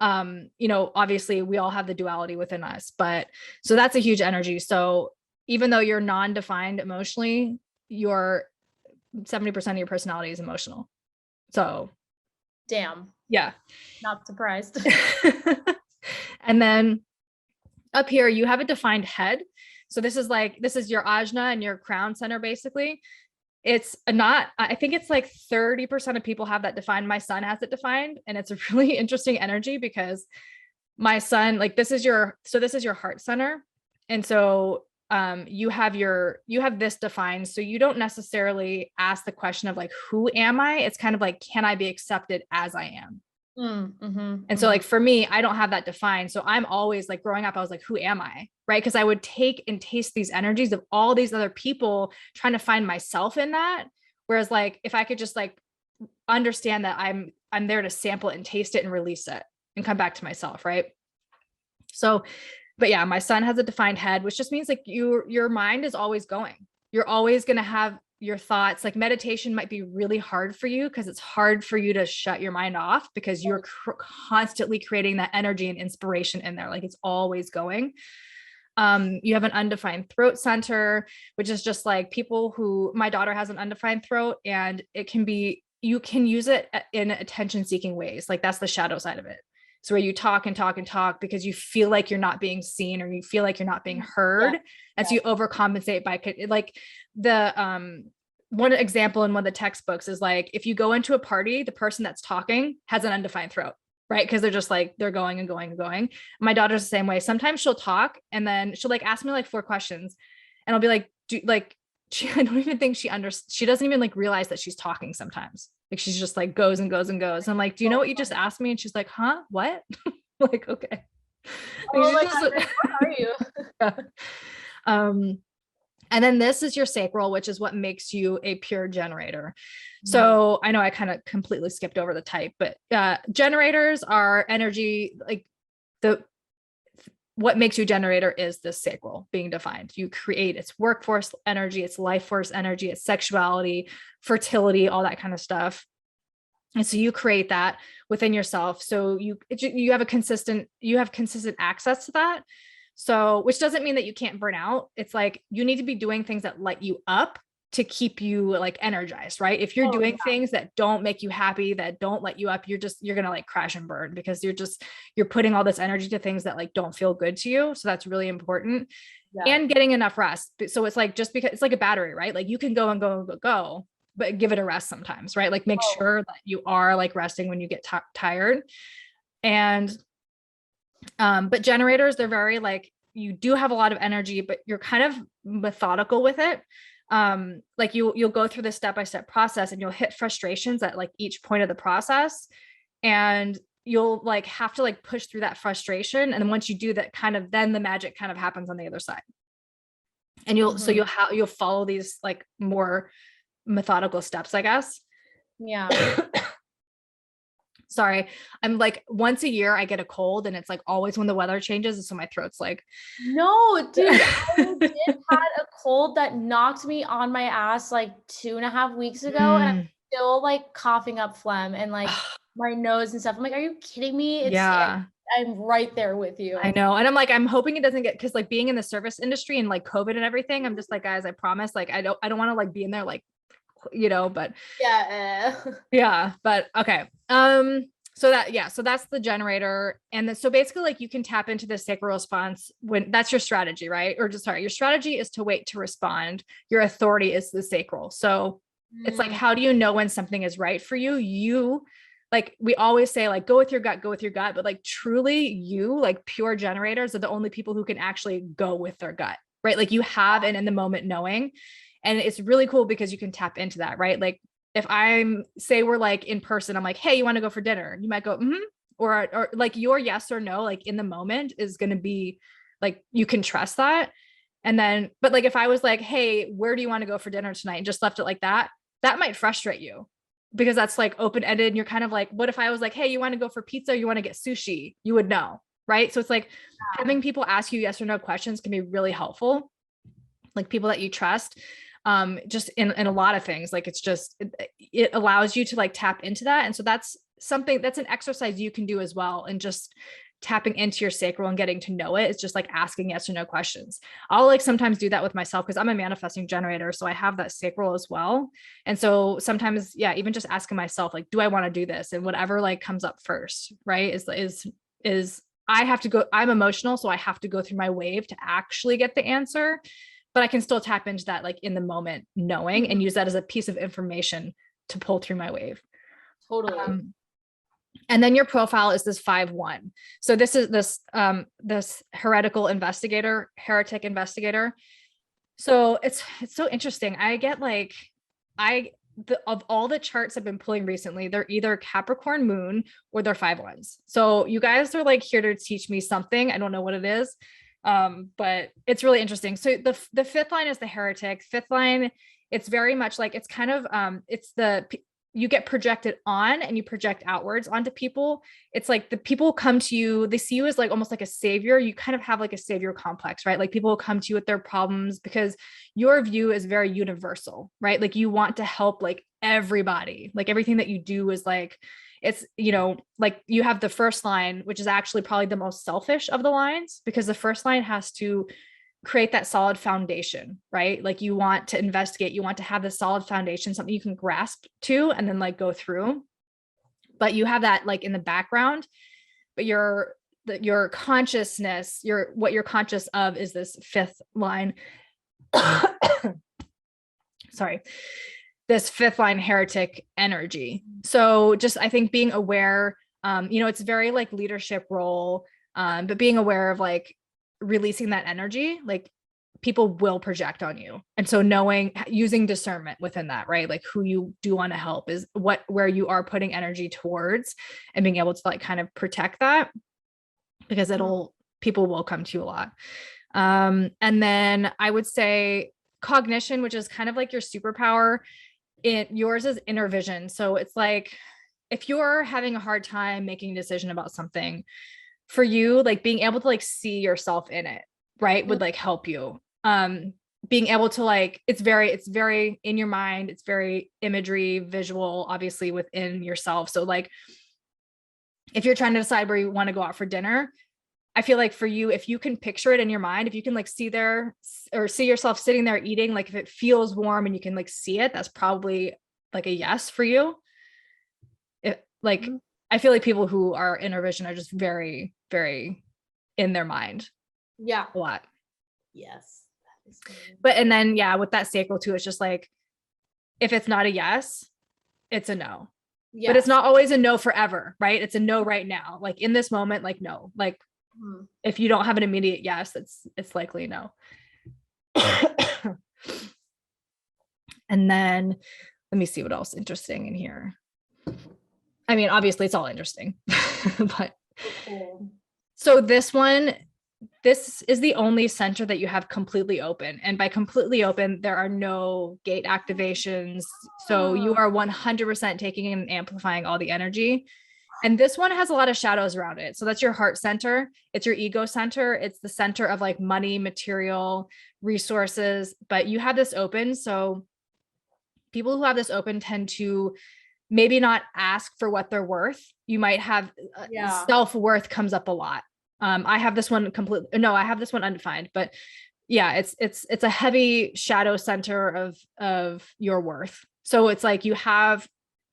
Obviously we all have the duality within us, but so that's a huge energy. So even though you're non-defined emotionally, your 70% of your personality is emotional. So damn. Yeah. Not surprised. And then up here, you have a defined head. So this is your ajna and your crown center, basically. I think it's like 30% of people have that defined. My son has it defined, and it's a really interesting energy because my son, like this is your heart center. And so you have this defined. So you don't necessarily ask the question of like, who am I? It's kind of like, can I be accepted as I am? And so like for me, I don't have that defined. So I'm always like, growing up, I was like, who am I? Right. Because I would take and taste these energies of all these other people, trying to find myself in that. Whereas like, if I could just like understand that I'm there to sample it and taste it and release it and come back to myself. Right. So, but yeah, my son has a defined head, which just means like your mind is always going. You're always going to have your thoughts. Like meditation might be really hard for you because it's hard for you to shut your mind off, because you're constantly creating that energy and inspiration in there. Like it's always going. You have an undefined throat center, which is just like my daughter has an undefined throat, and you can use it in attention seeking ways. Like that's the shadow side of it. So where you talk and talk and talk because you feel like you're not being seen, or you feel like you're not being heard. Yeah. And so you overcompensate by like the, one example in one of the textbooks is like, if you go into a party, the person that's talking has an undefined throat, right? Because they're just like, they're going and going and going. My daughter's the same way. Sometimes she'll talk and then she'll like ask me like 4 questions, and I'll be like, I don't even think she doesn't even like realize that she's talking sometimes. Like she's just like goes and goes and goes. I'm like, do you know what you just asked me? And she's like, huh, what? Like, okay. Oh my Just, God, how are you? yeah. And then this is your sacral, which is what makes you a pure generator. So I know I kind of completely skipped over the type, but generators are energy, like what makes you a generator is the sacral being defined. You create its workforce energy, its life force energy, its sexuality, fertility, all that kind of stuff. And so you create that within yourself. So you have consistent access to that. So, which doesn't mean that you can't burn out. It's like, you need to be doing things that light you up to keep you like energized, right? If you're doing things that don't make you happy, that don't light you up, you're going to like crash and burn, because you're putting all this energy to things that like don't feel good to you. So that's really important. And getting enough rest. So it's like, just because it's like a battery, right? Like you can go and go and go, but give it a rest sometimes, right? Like make sure that you are like resting when you get tired. And but generators, they're very like, you do have a lot of energy, but you're kind of methodical with it. Like you'll go through the step-by-step process, and you'll hit frustrations at like each point of the process, and you'll like have to like push through that frustration. And then once you do that, kind of then the magic kind of happens on the other side. And you'll follow these like more methodical steps, I guess. Yeah. Sorry, I'm like, once a year I get a cold, and it's like always when the weather changes, so my throat's like, no, dude, I just had a cold that knocked me on my ass like 2.5 weeks ago, and I'm still like coughing up phlegm and like my nose and stuff. I'm like, are you kidding me? I'm right there with you. I know. And I'm like, I'm hoping it doesn't get, because like being in the service industry and like COVID and everything, I'm just like, guys, I promise, like I don't want to like be in there like, but yeah, but okay. So that's the generator. And then, so basically like you can tap into the sacral response when that's your strategy, right? Or just, sorry, your strategy is to wait to respond. Your authority is the sacral. So it's like, how do you know when something is right for you? You, like, we always say like, go with your gut, but like truly you, like pure generators are the only people who can actually go with their gut, right? Like you have an in the moment knowing. And it's really cool because you can tap into that, right? Like if say we're like in person, I'm like, hey, you want to go for dinner? You might go, or like your yes or no, like in the moment is going to be like, you can trust that. And then, but like, if I was like, hey, where do you want to go for dinner tonight? And just left it like that, that might frustrate you, because that's like open-ended. And you're kind of like, what if I was like, hey, you want to go for pizza? Or you want to get sushi? You would know. Right. So it's like having people ask you yes or no questions can be really helpful. Like people that you trust. Just in a lot of things, like it allows you to like tap into that. And so that's an exercise you can do as well. And just tapping into your sacral and getting to know it. It's just like asking yes or no questions. I'll like sometimes do that with myself because I'm a manifesting generator. So I have that sacral as well. And so sometimes, even just asking myself, like, do I want to do this? And whatever like comes up first, right, is I have to go, I'm emotional. So I have to go through my wave to actually get the answer. But I can still tap into that like in the moment knowing, and use that as a piece of information to pull through my wave. Totally. And then your profile is this 5-1. So this is this heretic investigator. So it's so interesting. I get like, of all the charts I've been pulling recently, they're either Capricorn moon or they're 5-1s. So you guys are like here to teach me something. I don't know what it is. But it's really interesting. So the fifth line is the heretic. Fifth line, it's very much like, it's kind of, you get projected on and you project outwards onto people. It's like the people come to you, they see you as like almost like a savior. You kind of have like a savior complex, right? Like people will come to you with their problems because your view is very universal, right? Like you want to help like everybody. Like everything that you do is like, it's, like you have the first line, which is actually probably the most selfish of the lines, because the first line has to create that solid foundation, right? Like you want to investigate, you want to have this solid foundation, something you can grasp to, and then like go through. But you have that like in the background, but your consciousness, what you're conscious of is this fifth line. Sorry. This fifth line heretic energy. So just, I think being aware, it's very like leadership role, but being aware of like releasing that energy. Like people will project on you. And so using discernment within that, right? Like who you do want to help is where you are putting energy towards, and being able to like kind of protect that, because people will come to you a lot. And then I would say cognition, which is kind of like your superpower. Yours is inner vision. So it's like, if you're having a hard time making a decision about something, for you, like being able to like see yourself in it, right, would like help you. Being able to like, it's very in your mind, it's very imagery, visual, obviously within yourself. So like, if you're trying to decide where you want to go out for dinner, I feel like for you, if you can picture it in your mind, if you can like see yourself sitting there eating, like if it feels warm and you can like see it, that's probably like a yes for you. I feel like people who are inner vision are just very, very in their mind. Yeah. A lot. Yes. But, and then, yeah, with that sacral too, it's just like, if it's not a yes, it's a no. Yes. But it's not always a no forever, right? It's a no right now. Like in this moment, like no, like if you don't have an immediate yes, it's likely no. And then let me see what else interesting in here. I mean, obviously it's all interesting, but so this is the only center that you have completely open. And by completely open, there are no gate activations. So you are 100% taking in and amplifying all the energy. And this one has a lot of shadows around it. So that's your heart center. It's your ego center. It's the center of like money, material, resources, but you have this open. So people who have this open tend to maybe not ask for what they're worth. You might have self-worth comes up a lot. I have this one I have this one undefined, but yeah, it's a heavy shadow center of your worth. So it's like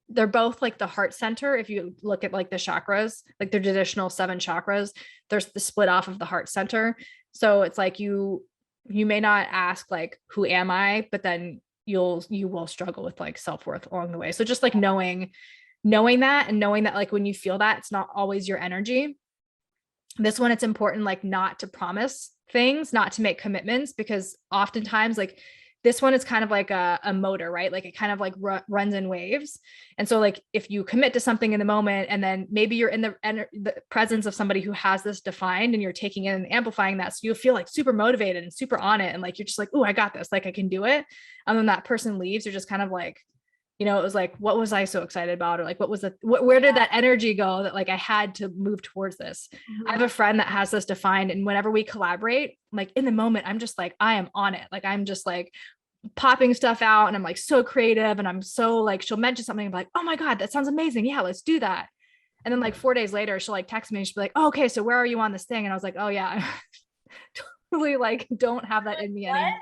they're both like the heart center. If you look at like the chakras, like the traditional 7 chakras, there's the split off of the heart center. So it's like you may not ask like, who am I? But then you will struggle with like self-worth along the way. So just like knowing that, and knowing that like when you feel that, it's not always your energy. This one, it's important like not to promise things, not to make commitments, because oftentimes like this one is kind of like a motor, right? Like it kind of like runs in waves. And so like if you commit to something in the moment, and then maybe you're in the presence of somebody who has this defined, and you're taking in and amplifying that, so you'll feel like super motivated and super on it, and like you're just like, oh, I got this, like I can do it. And then that person leaves, you're just kind of like, it was like, what was I so excited about? Or like, where did that energy go that like I had to move towards this? I have a friend that has this defined, and whenever we collaborate, like in the moment, I'm just like, I am on it. Like, I'm just like popping stuff out, and I'm like so creative, and I'm so like, she'll mention something, I'm like, oh my God, that sounds amazing. Yeah, let's do that. And then like 4 days later, she'll like text me, and she'll be like, oh, okay, so where are you on this thing? And I was like, oh yeah, totally like don't have that in me anymore.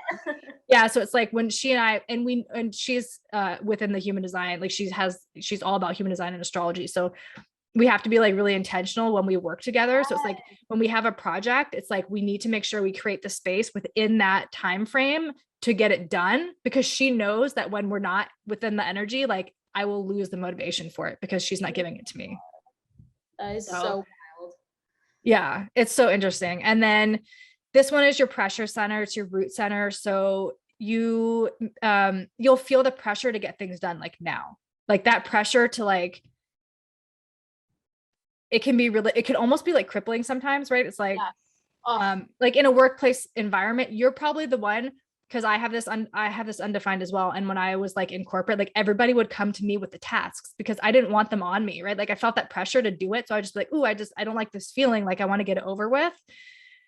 Yeah. So it's like when she and I, and she's within the human design, like she's all about human design and astrology. So we have to be like really intentional when we work together. So it's like when we have a project, it's like we need to make sure we create the space within that time frame to get it done, because she knows that when we're not within the energy, like I will lose the motivation for it because she's not giving it to me. That is so wild. Yeah, it's so interesting. And then this one is your pressure center. It's your root center. So you'll feel the pressure to get things done like now, like that pressure to like, it can almost be like crippling sometimes, right? It's like, like in a workplace environment, you're probably the one, because I have this undefined as well. And when I was like in corporate, like everybody would come to me with the tasks because I didn't want them on me, right? Like I felt that pressure to do it. So I just like, ooh, I don't like this feeling. Like I want to get it over with.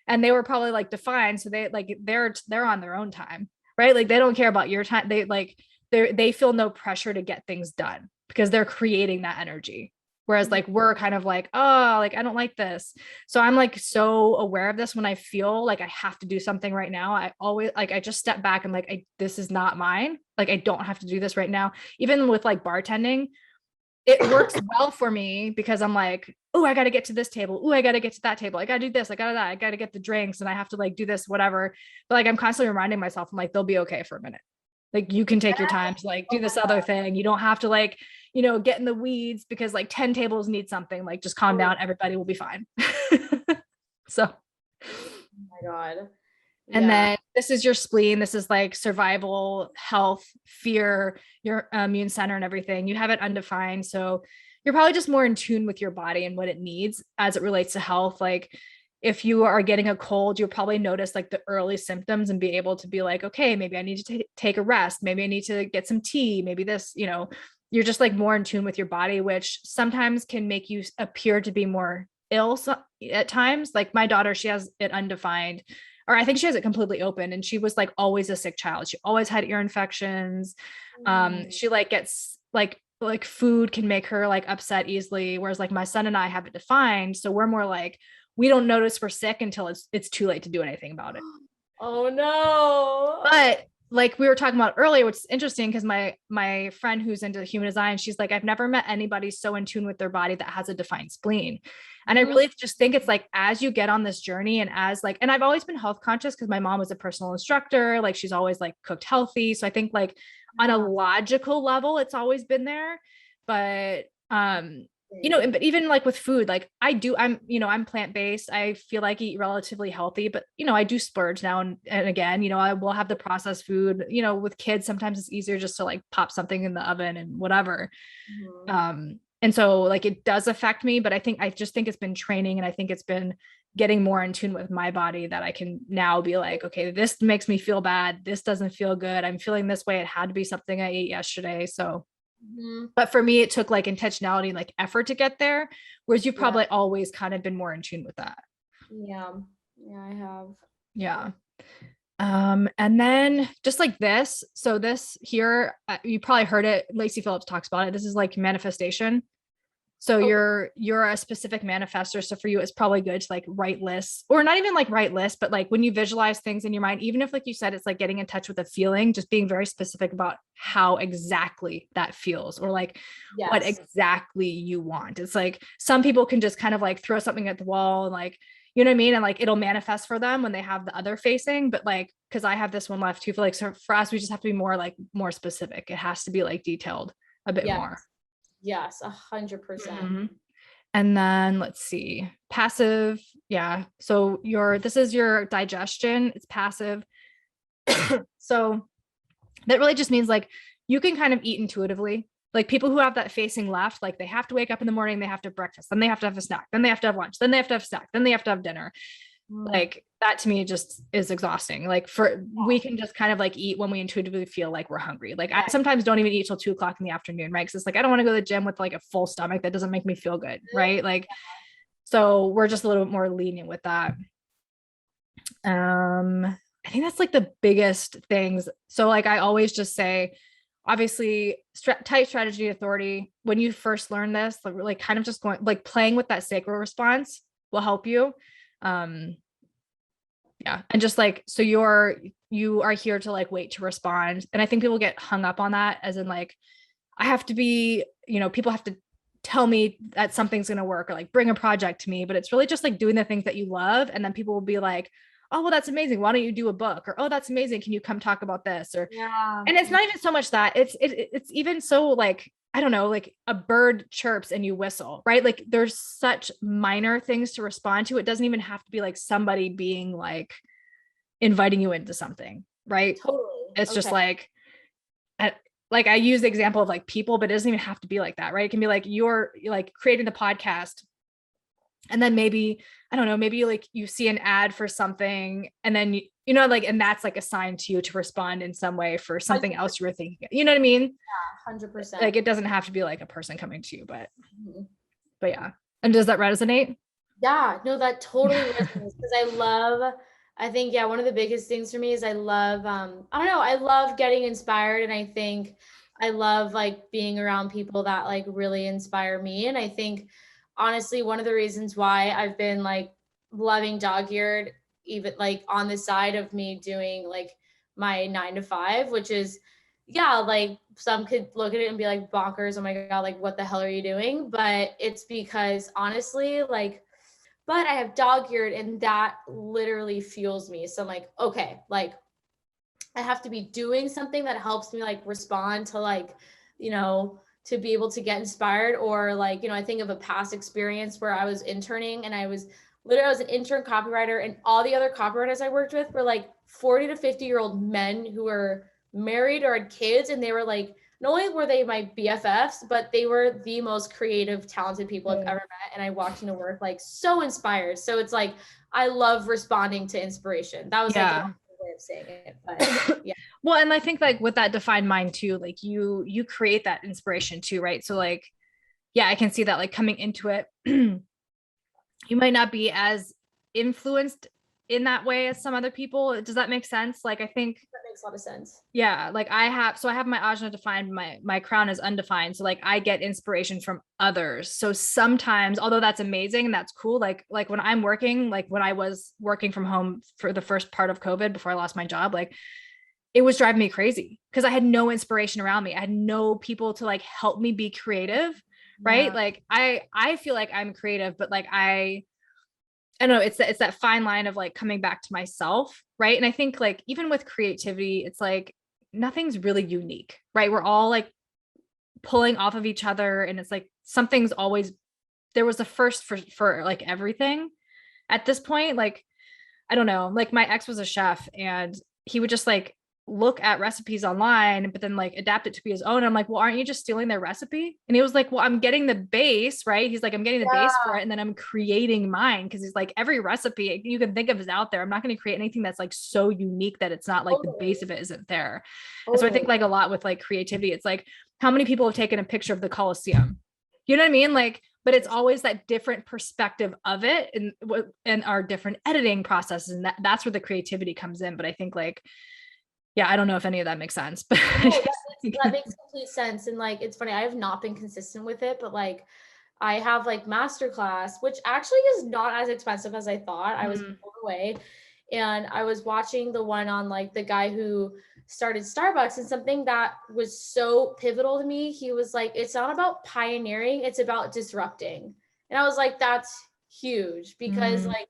And they were probably like defined. So they're on their own time, right? Like they don't care about your time. They feel no pressure to get things done because they're creating that energy. Whereas like, we're kind of like, oh, like, I don't like this. So I'm like, so aware of this when I feel like I have to do something right now. I always like, I just step back and like, this is not mine. Like, I don't have to do this right now. Even with like bartending, it works well for me because I'm like, oh, I got to get to this table. Oh, I got to get to that table. I got to do this. I got to that. I got to get the drinks and I have to like do this, whatever. But like, I'm constantly reminding myself, I'm like, they'll be okay for a minute. Like you can take your time to like do this other thing. You don't have to like, get in the weeds because like 10 tables need something. Like just calm down. Everybody will be fine. So. Oh my God. And Yeah. then this is your spleen. This is like survival, health, fear, your immune center and everything. You have it undefined. So you're probably just more in tune with your body and what it needs as it relates to health. Like if you are getting a cold, you'll probably notice like the early symptoms and be able to be like, okay, maybe I need to take a rest. Maybe I need to get some tea. Maybe this, you're just like more in tune with your body, which sometimes can make you appear to be more ill at times. Like my daughter, she has it undefined, or I think she has it completely open, and she was like always a sick child. She always had ear infections. She like gets like food can make her like upset easily, whereas like my son and I have it defined, so we're more like we don't notice we're sick until it's too late to do anything about it. Oh no. But like we were talking about earlier, which is interesting because my friend who's into human design, she's like, I've never met anybody so in tune with their body that has a defined spleen. And I really just think it's like as you get on this journey and as like, and I've always been health conscious because my mom was a personal instructor, like she's always like cooked healthy. So I think like on a logical level, it's always been there. But but even like with food, like I'm plant-based. I feel like I eat relatively healthy, but I do splurge now and again, I will have the processed food, with kids, sometimes it's easier just to like pop something in the oven and whatever. And so like it does affect me, but I just think it's been training, and I think it's been getting more in tune with my body that I can now be like, okay, this makes me feel bad. This doesn't feel good. I'm feeling this way. It had to be something I ate yesterday. So but for me, it took like intentionality and like effort to get there, whereas you've probably always kind of been more in tune with that. Yeah, I have. Yeah. And then just like this, so this here, you probably heard it. Lacey Phillips talks about it. This is like manifestation. So you're a specific manifestor. So for you, it's probably good to like write lists, or not even like write lists, but like when you visualize things in your mind, even if like you said, it's like getting in touch with a feeling, just being very specific about how exactly that feels, or like what exactly you want. It's like some people can just kind of like throw something at the wall and like, you know what I mean? And like it'll manifest for them when they have the other facing. But like, because I have this one left too, so for us, we just have to be more specific. It has to be like detailed a bit more. Yes, 100%. And then let's see, passive. Yeah. So this is your digestion. It's passive. So that really just means like you can kind of eat intuitively. Like people who have that facing left, like they have to wake up in the morning, they have to have breakfast, then they have to have a snack, then they have to have lunch, then they have to have a snack, then they have to have dinner. Like that to me just is exhausting. Like we can just kind of like eat when we intuitively feel like we're hungry. Like I sometimes don't even eat till 2:00 in the afternoon, right? Because it's like I don't want to go to the gym with like a full stomach. That doesn't make me feel good, right? Like so we're just a little bit more lenient with that. I think that's like the biggest things. So like I always just say, obviously type strategy authority. When you first learn this, like kind of just going like playing with that sacral response will help you. Yeah. And just like, so you are here to like wait to respond. And I think people get hung up on that as in like, I have to be, people have to tell me that something's going to work, or like bring a project to me, but it's really just like doing the things that you love. And then people will be like, oh, well, that's amazing. Why don't you do a book? Or, oh, that's amazing. Can you come talk about this? Or, and it's not even so much that it's even so like, I don't know, like a bird chirps and you whistle, right? Like there's such minor things to respond to. It doesn't even have to be like somebody being like inviting you into something, right? Totally. It's just like I use the example of like people, but it doesn't even have to be like that, right? It can be like you're like creating the podcast, and then maybe, I don't know, maybe like you see an ad for something, and then like, and that's like a sign to you to respond in some way for something 100%. Else you were thinking, you know what I mean? Yeah, 100%. Like it doesn't have to be like a person coming to you, but yeah. And does that resonate? Yeah, no, that totally resonates because I think, yeah, one of the biggest things for me is I love, I don't know, I love getting inspired. And I think I love like being around people that like really inspire me. And I think honestly, one of the reasons why I've been like loving DogEared, even like on the side of me doing like my 9 to 5, which is, yeah, like some could look at it and be like bonkers. Oh my God, like what the hell are you doing? But it's because honestly, like, but I have DogEared and that literally fuels me. So I'm like, okay, like I have to be doing something that helps me like respond to like, to be able to get inspired, or like, I think of a past experience where I was interning and I was literally I was an intern copywriter, and all the other copywriters I worked with were like 40 to 50-year-old men who were married or had kids. And they were like, not only were they my BFFs, but they were the most creative, talented people I've ever met. And I walked into work like so inspired. So it's like, I love responding to inspiration. That was like a way of saying it, but yeah. Well, and I think like with that defined mind too, like you create that inspiration too, right? So like, yeah, I can see that like coming into it, you might not be as influenced in that way as some other people. Does that make sense? Like, I think that makes a lot of sense. Yeah. Like I have my ajna defined, my crown is undefined. So like I get inspiration from others. So sometimes, although that's amazing and that's cool, like when I'm working, like when I was working from home for the first part of COVID before I lost my job, like it was driving me crazy because I had no inspiration around me. I had no people to like help me be creative. Right. Yeah. Like I feel like I'm creative, but like I don't know, it's that fine line of like coming back to myself. Right. And I think like even with creativity, it's like nothing's really unique, right? We're all like pulling off of each other. And it's like something's always, there was a first for like everything at this point. Like, I don't know, like my ex was a chef and he would just like look at recipes online, but then like adapt it to be his own. I'm like, well, aren't you just stealing their recipe? And he was like, well, I'm getting the base, right? He's like, I'm getting the base for it. And then I'm creating mine. Cause he's like, every recipe you can think of is out there. I'm not going to create anything that's like so unique that it's not like the base of it isn't there. And so I think like a lot with like creativity, it's like, how many people have taken a picture of the Colosseum? You know what I mean? Like, but it's always that different perspective of it and our different editing processes. And that's where the creativity comes in. But I think like, yeah, I don't know if any of that makes sense, but no, that makes complete sense. And like, it's funny, I have not been consistent with it, but like I have like masterclass, which actually is not as expensive as I thought. I was blown away. And I was watching the one on like the guy who started Starbucks, and something that was so pivotal to me. He was like, it's not about pioneering, it's about disrupting. And I was like, that's huge, because like,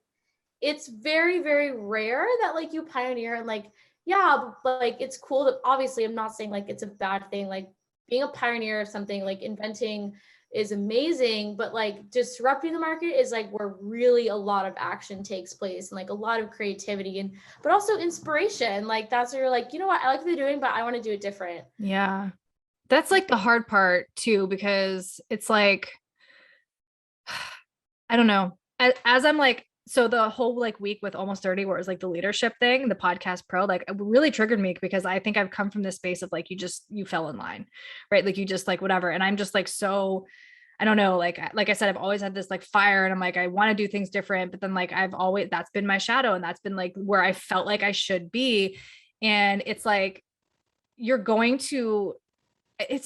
it's very, very rare that like you pioneer, and like, yeah, like it's cool that, obviously I'm not saying like it's a bad thing, like being a pioneer of something, like inventing is amazing, but like disrupting the market is like where really a lot of action takes place, and like a lot of creativity, and but also inspiration. Like that's where you're like, you know what, I like what they're doing, but I want to do it different. Yeah. That's like the hard part too, because it's like, I don't know, as I'm like, so the whole like week with Almost 30, where it was like the leadership thing, the podcast pro, like it really triggered me, because I think I've come from this space of like, you fell in line, right? Like you just like, whatever. And I'm just like, so I don't know, like I said, I've always had this like fire, and I'm like, I want to do things different, but then like, that's been my shadow, and that's been like where I felt like I should be. And it's like, it's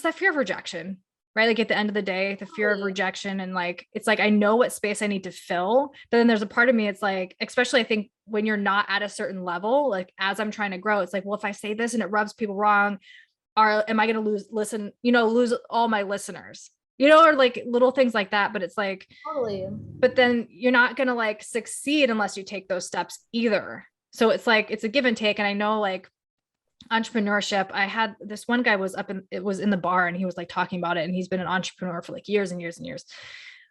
that fear of rejection, right? Like at the end of the day, the fear of rejection. And like, it's like, I know what space I need to fill, but then there's a part of me, it's like, especially I think when you're not at a certain level, like as I'm trying to grow, it's like, well, if I say this and it rubs people wrong, am I going to lose all my listeners, or like little things like that. But it's like, but then you're not going to like succeed unless you take those steps either. So it's like, it's a give and take. And I know like entrepreneurship, I had this one guy it was in the bar, and he was like talking about it, and he's been an entrepreneur for like years and years and years.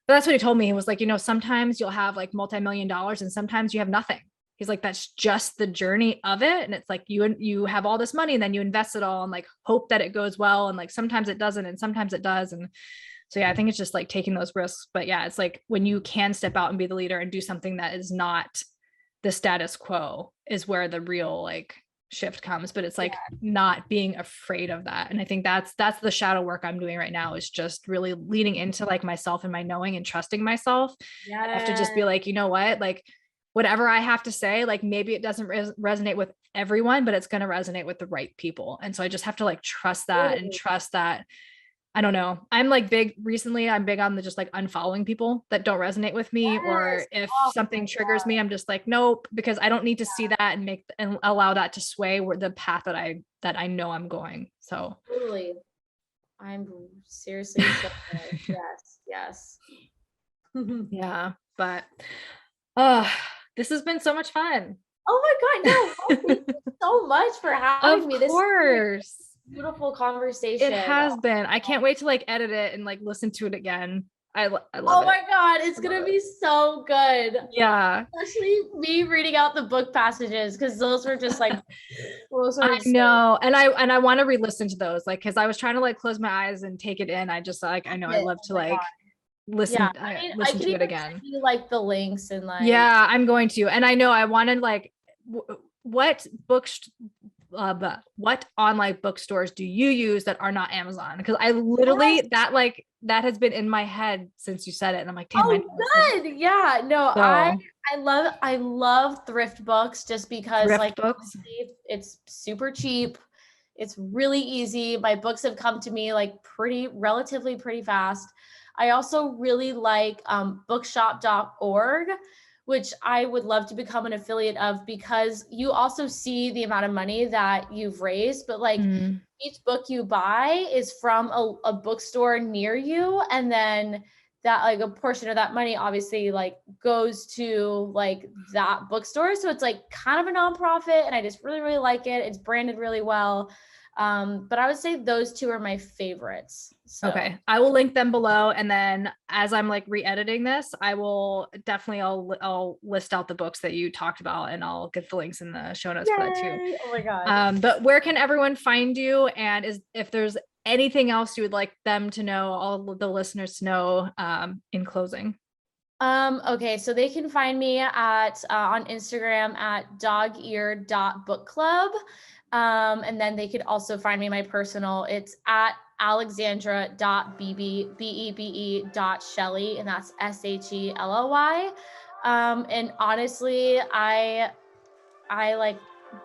But that's what he told me. He was like, sometimes you'll have like multi-million dollars, and sometimes you have nothing. He's like, that's just the journey of it. And it's like, you have all this money, and then you invest it all and like hope that it goes well. And like, sometimes it doesn't, and sometimes it does. And so, yeah, I think it's just like taking those risks. But yeah, it's like when you can step out and be the leader and do something that is not the status quo is where the real like shift comes. But it's like not being afraid of that. And I think that's the shadow work I'm doing right now, is just really leaning into like myself and my knowing and trusting myself. I have to just be like, you know what, like whatever I have to say, like maybe it doesn't resonate with everyone, but it's going to resonate with the right people. And so I just have to like trust that and trust that. I don't know. I'm big on the just like unfollowing people that don't resonate with me, or if something triggers me, I'm just like, nope, because I don't need to see that and allow that to sway the path that I know I'm going. So totally. I'm seriously so yes. Yeah, but this has been so much fun. Oh my God, no, thank you so much for having me. Of course. Beautiful conversation. It has been. I can't wait to like edit it and like listen to it again. I love Oh it. my God, it's gonna be so good. Yeah. Especially me reading out the book passages, because those were just like, those were I insane. know. And I want to re-listen to those, like, cause I was trying to like close my eyes and take it in. I just like, I know I love to like listen, Yeah, I mean, I listen could to it even again. send you like the links and like. Yeah, I'm going to. And I know I wanted like, what books, what online bookstores do you use that are not Amazon? Because I literally that has been in my head since you said it, and I'm like, damn. Oh, good. Yeah. No, So, I love thrift books just because thrift like books. it's super cheap. It's really easy. My books have come to me like relatively pretty fast. I also really like bookshop.org, which I would love to become an affiliate of, because you also see the amount of money that you've raised, but like each book you buy is from a bookstore near you. And then that like a portion of that money obviously like goes to like that bookstore. So it's like kind of a nonprofit, and I just really, really like it. It's branded really well. But I would say those two are my favorites. So. Okay, I will link them below, and then as I'm like re-editing this, I will definitely I'll list out the books that you talked about, and I'll get the links in the show notes for that too. Oh my God. But where can everyone find you? And if there's anything else you would like them to know, all the listeners to know, in closing? Okay, so they can find me at on Instagram at DogEared.bookclub. And then they could also find me my personal. It's at Alexandra.bebe.Shelly, and that's Shelly. And honestly, I like,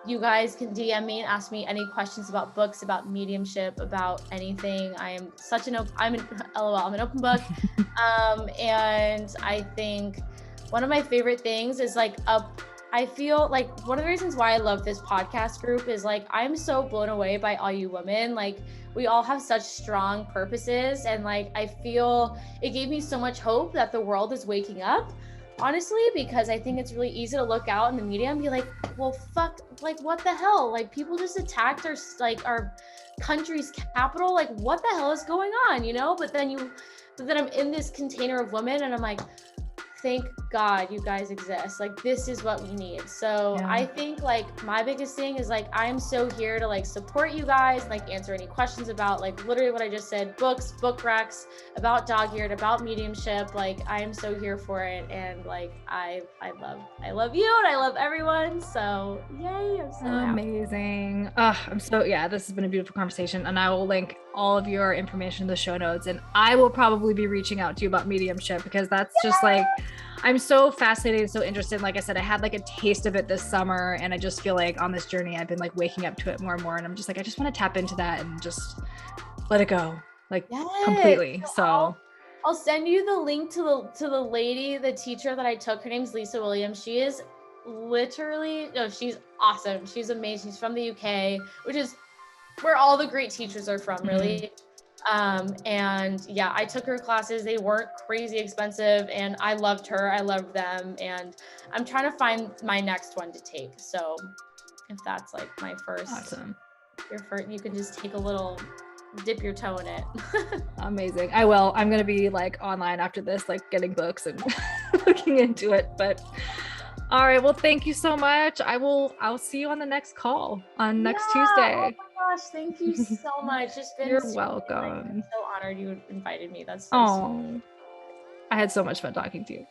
you guys can DM me and ask me any questions about books, about mediumship, about anything. I'm an open book. And I think one of my favorite things is like I feel like one of the reasons why I love this podcast group is like, I'm so blown away by all you women. Like, we all have such strong purposes, and like, I feel it gave me so much hope that the world is waking up, honestly, because I think it's really easy to look out in the media and be like, well, fuck, like, what the hell? Like, people just attacked our country's capital. Like, what the hell is going on, you know? But then I'm in this container of women, and I'm like, thank God you guys exist. Like, this is what we need. So Yeah. I think like my biggest thing is like, I am so here to like support you guys, like answer any questions about like literally what I just said, books, book recs, about DogEared, about mediumship. Like, I am so here for it. And like, I love you, and I love everyone. So yay, I'm so happy. Amazing. This has been a beautiful conversation, and I will link all of your information in the show notes, and I will probably be reaching out to you about mediumship, because that's just like, I'm so fascinated and so interested. Like I said, I had like a taste of it this summer, and I just feel like on this journey I've been like waking up to it more and more, and I'm just like, I just want to tap into that and just let it go, like, completely. So I'll send you the link to the lady, the teacher that I took. Her name's Lisa Williams. She is she's awesome. She's amazing. She's from the UK, which is where all the great teachers are from, really. And yeah, I took her classes. They weren't crazy expensive, and I loved her. I loved them, and I'm trying to find my next one to take. So if that's like my first, awesome. You can just take a little, dip your toe in it. Amazing. I will. I'm gonna be like online after this, like getting books and looking into it. But all right, well, thank you so much. I'll see you on the next call on next Tuesday. Oh my gosh, thank you so much. It's been You're welcome. I'm so honored you invited me. That's so sweet. I had so much fun talking to you.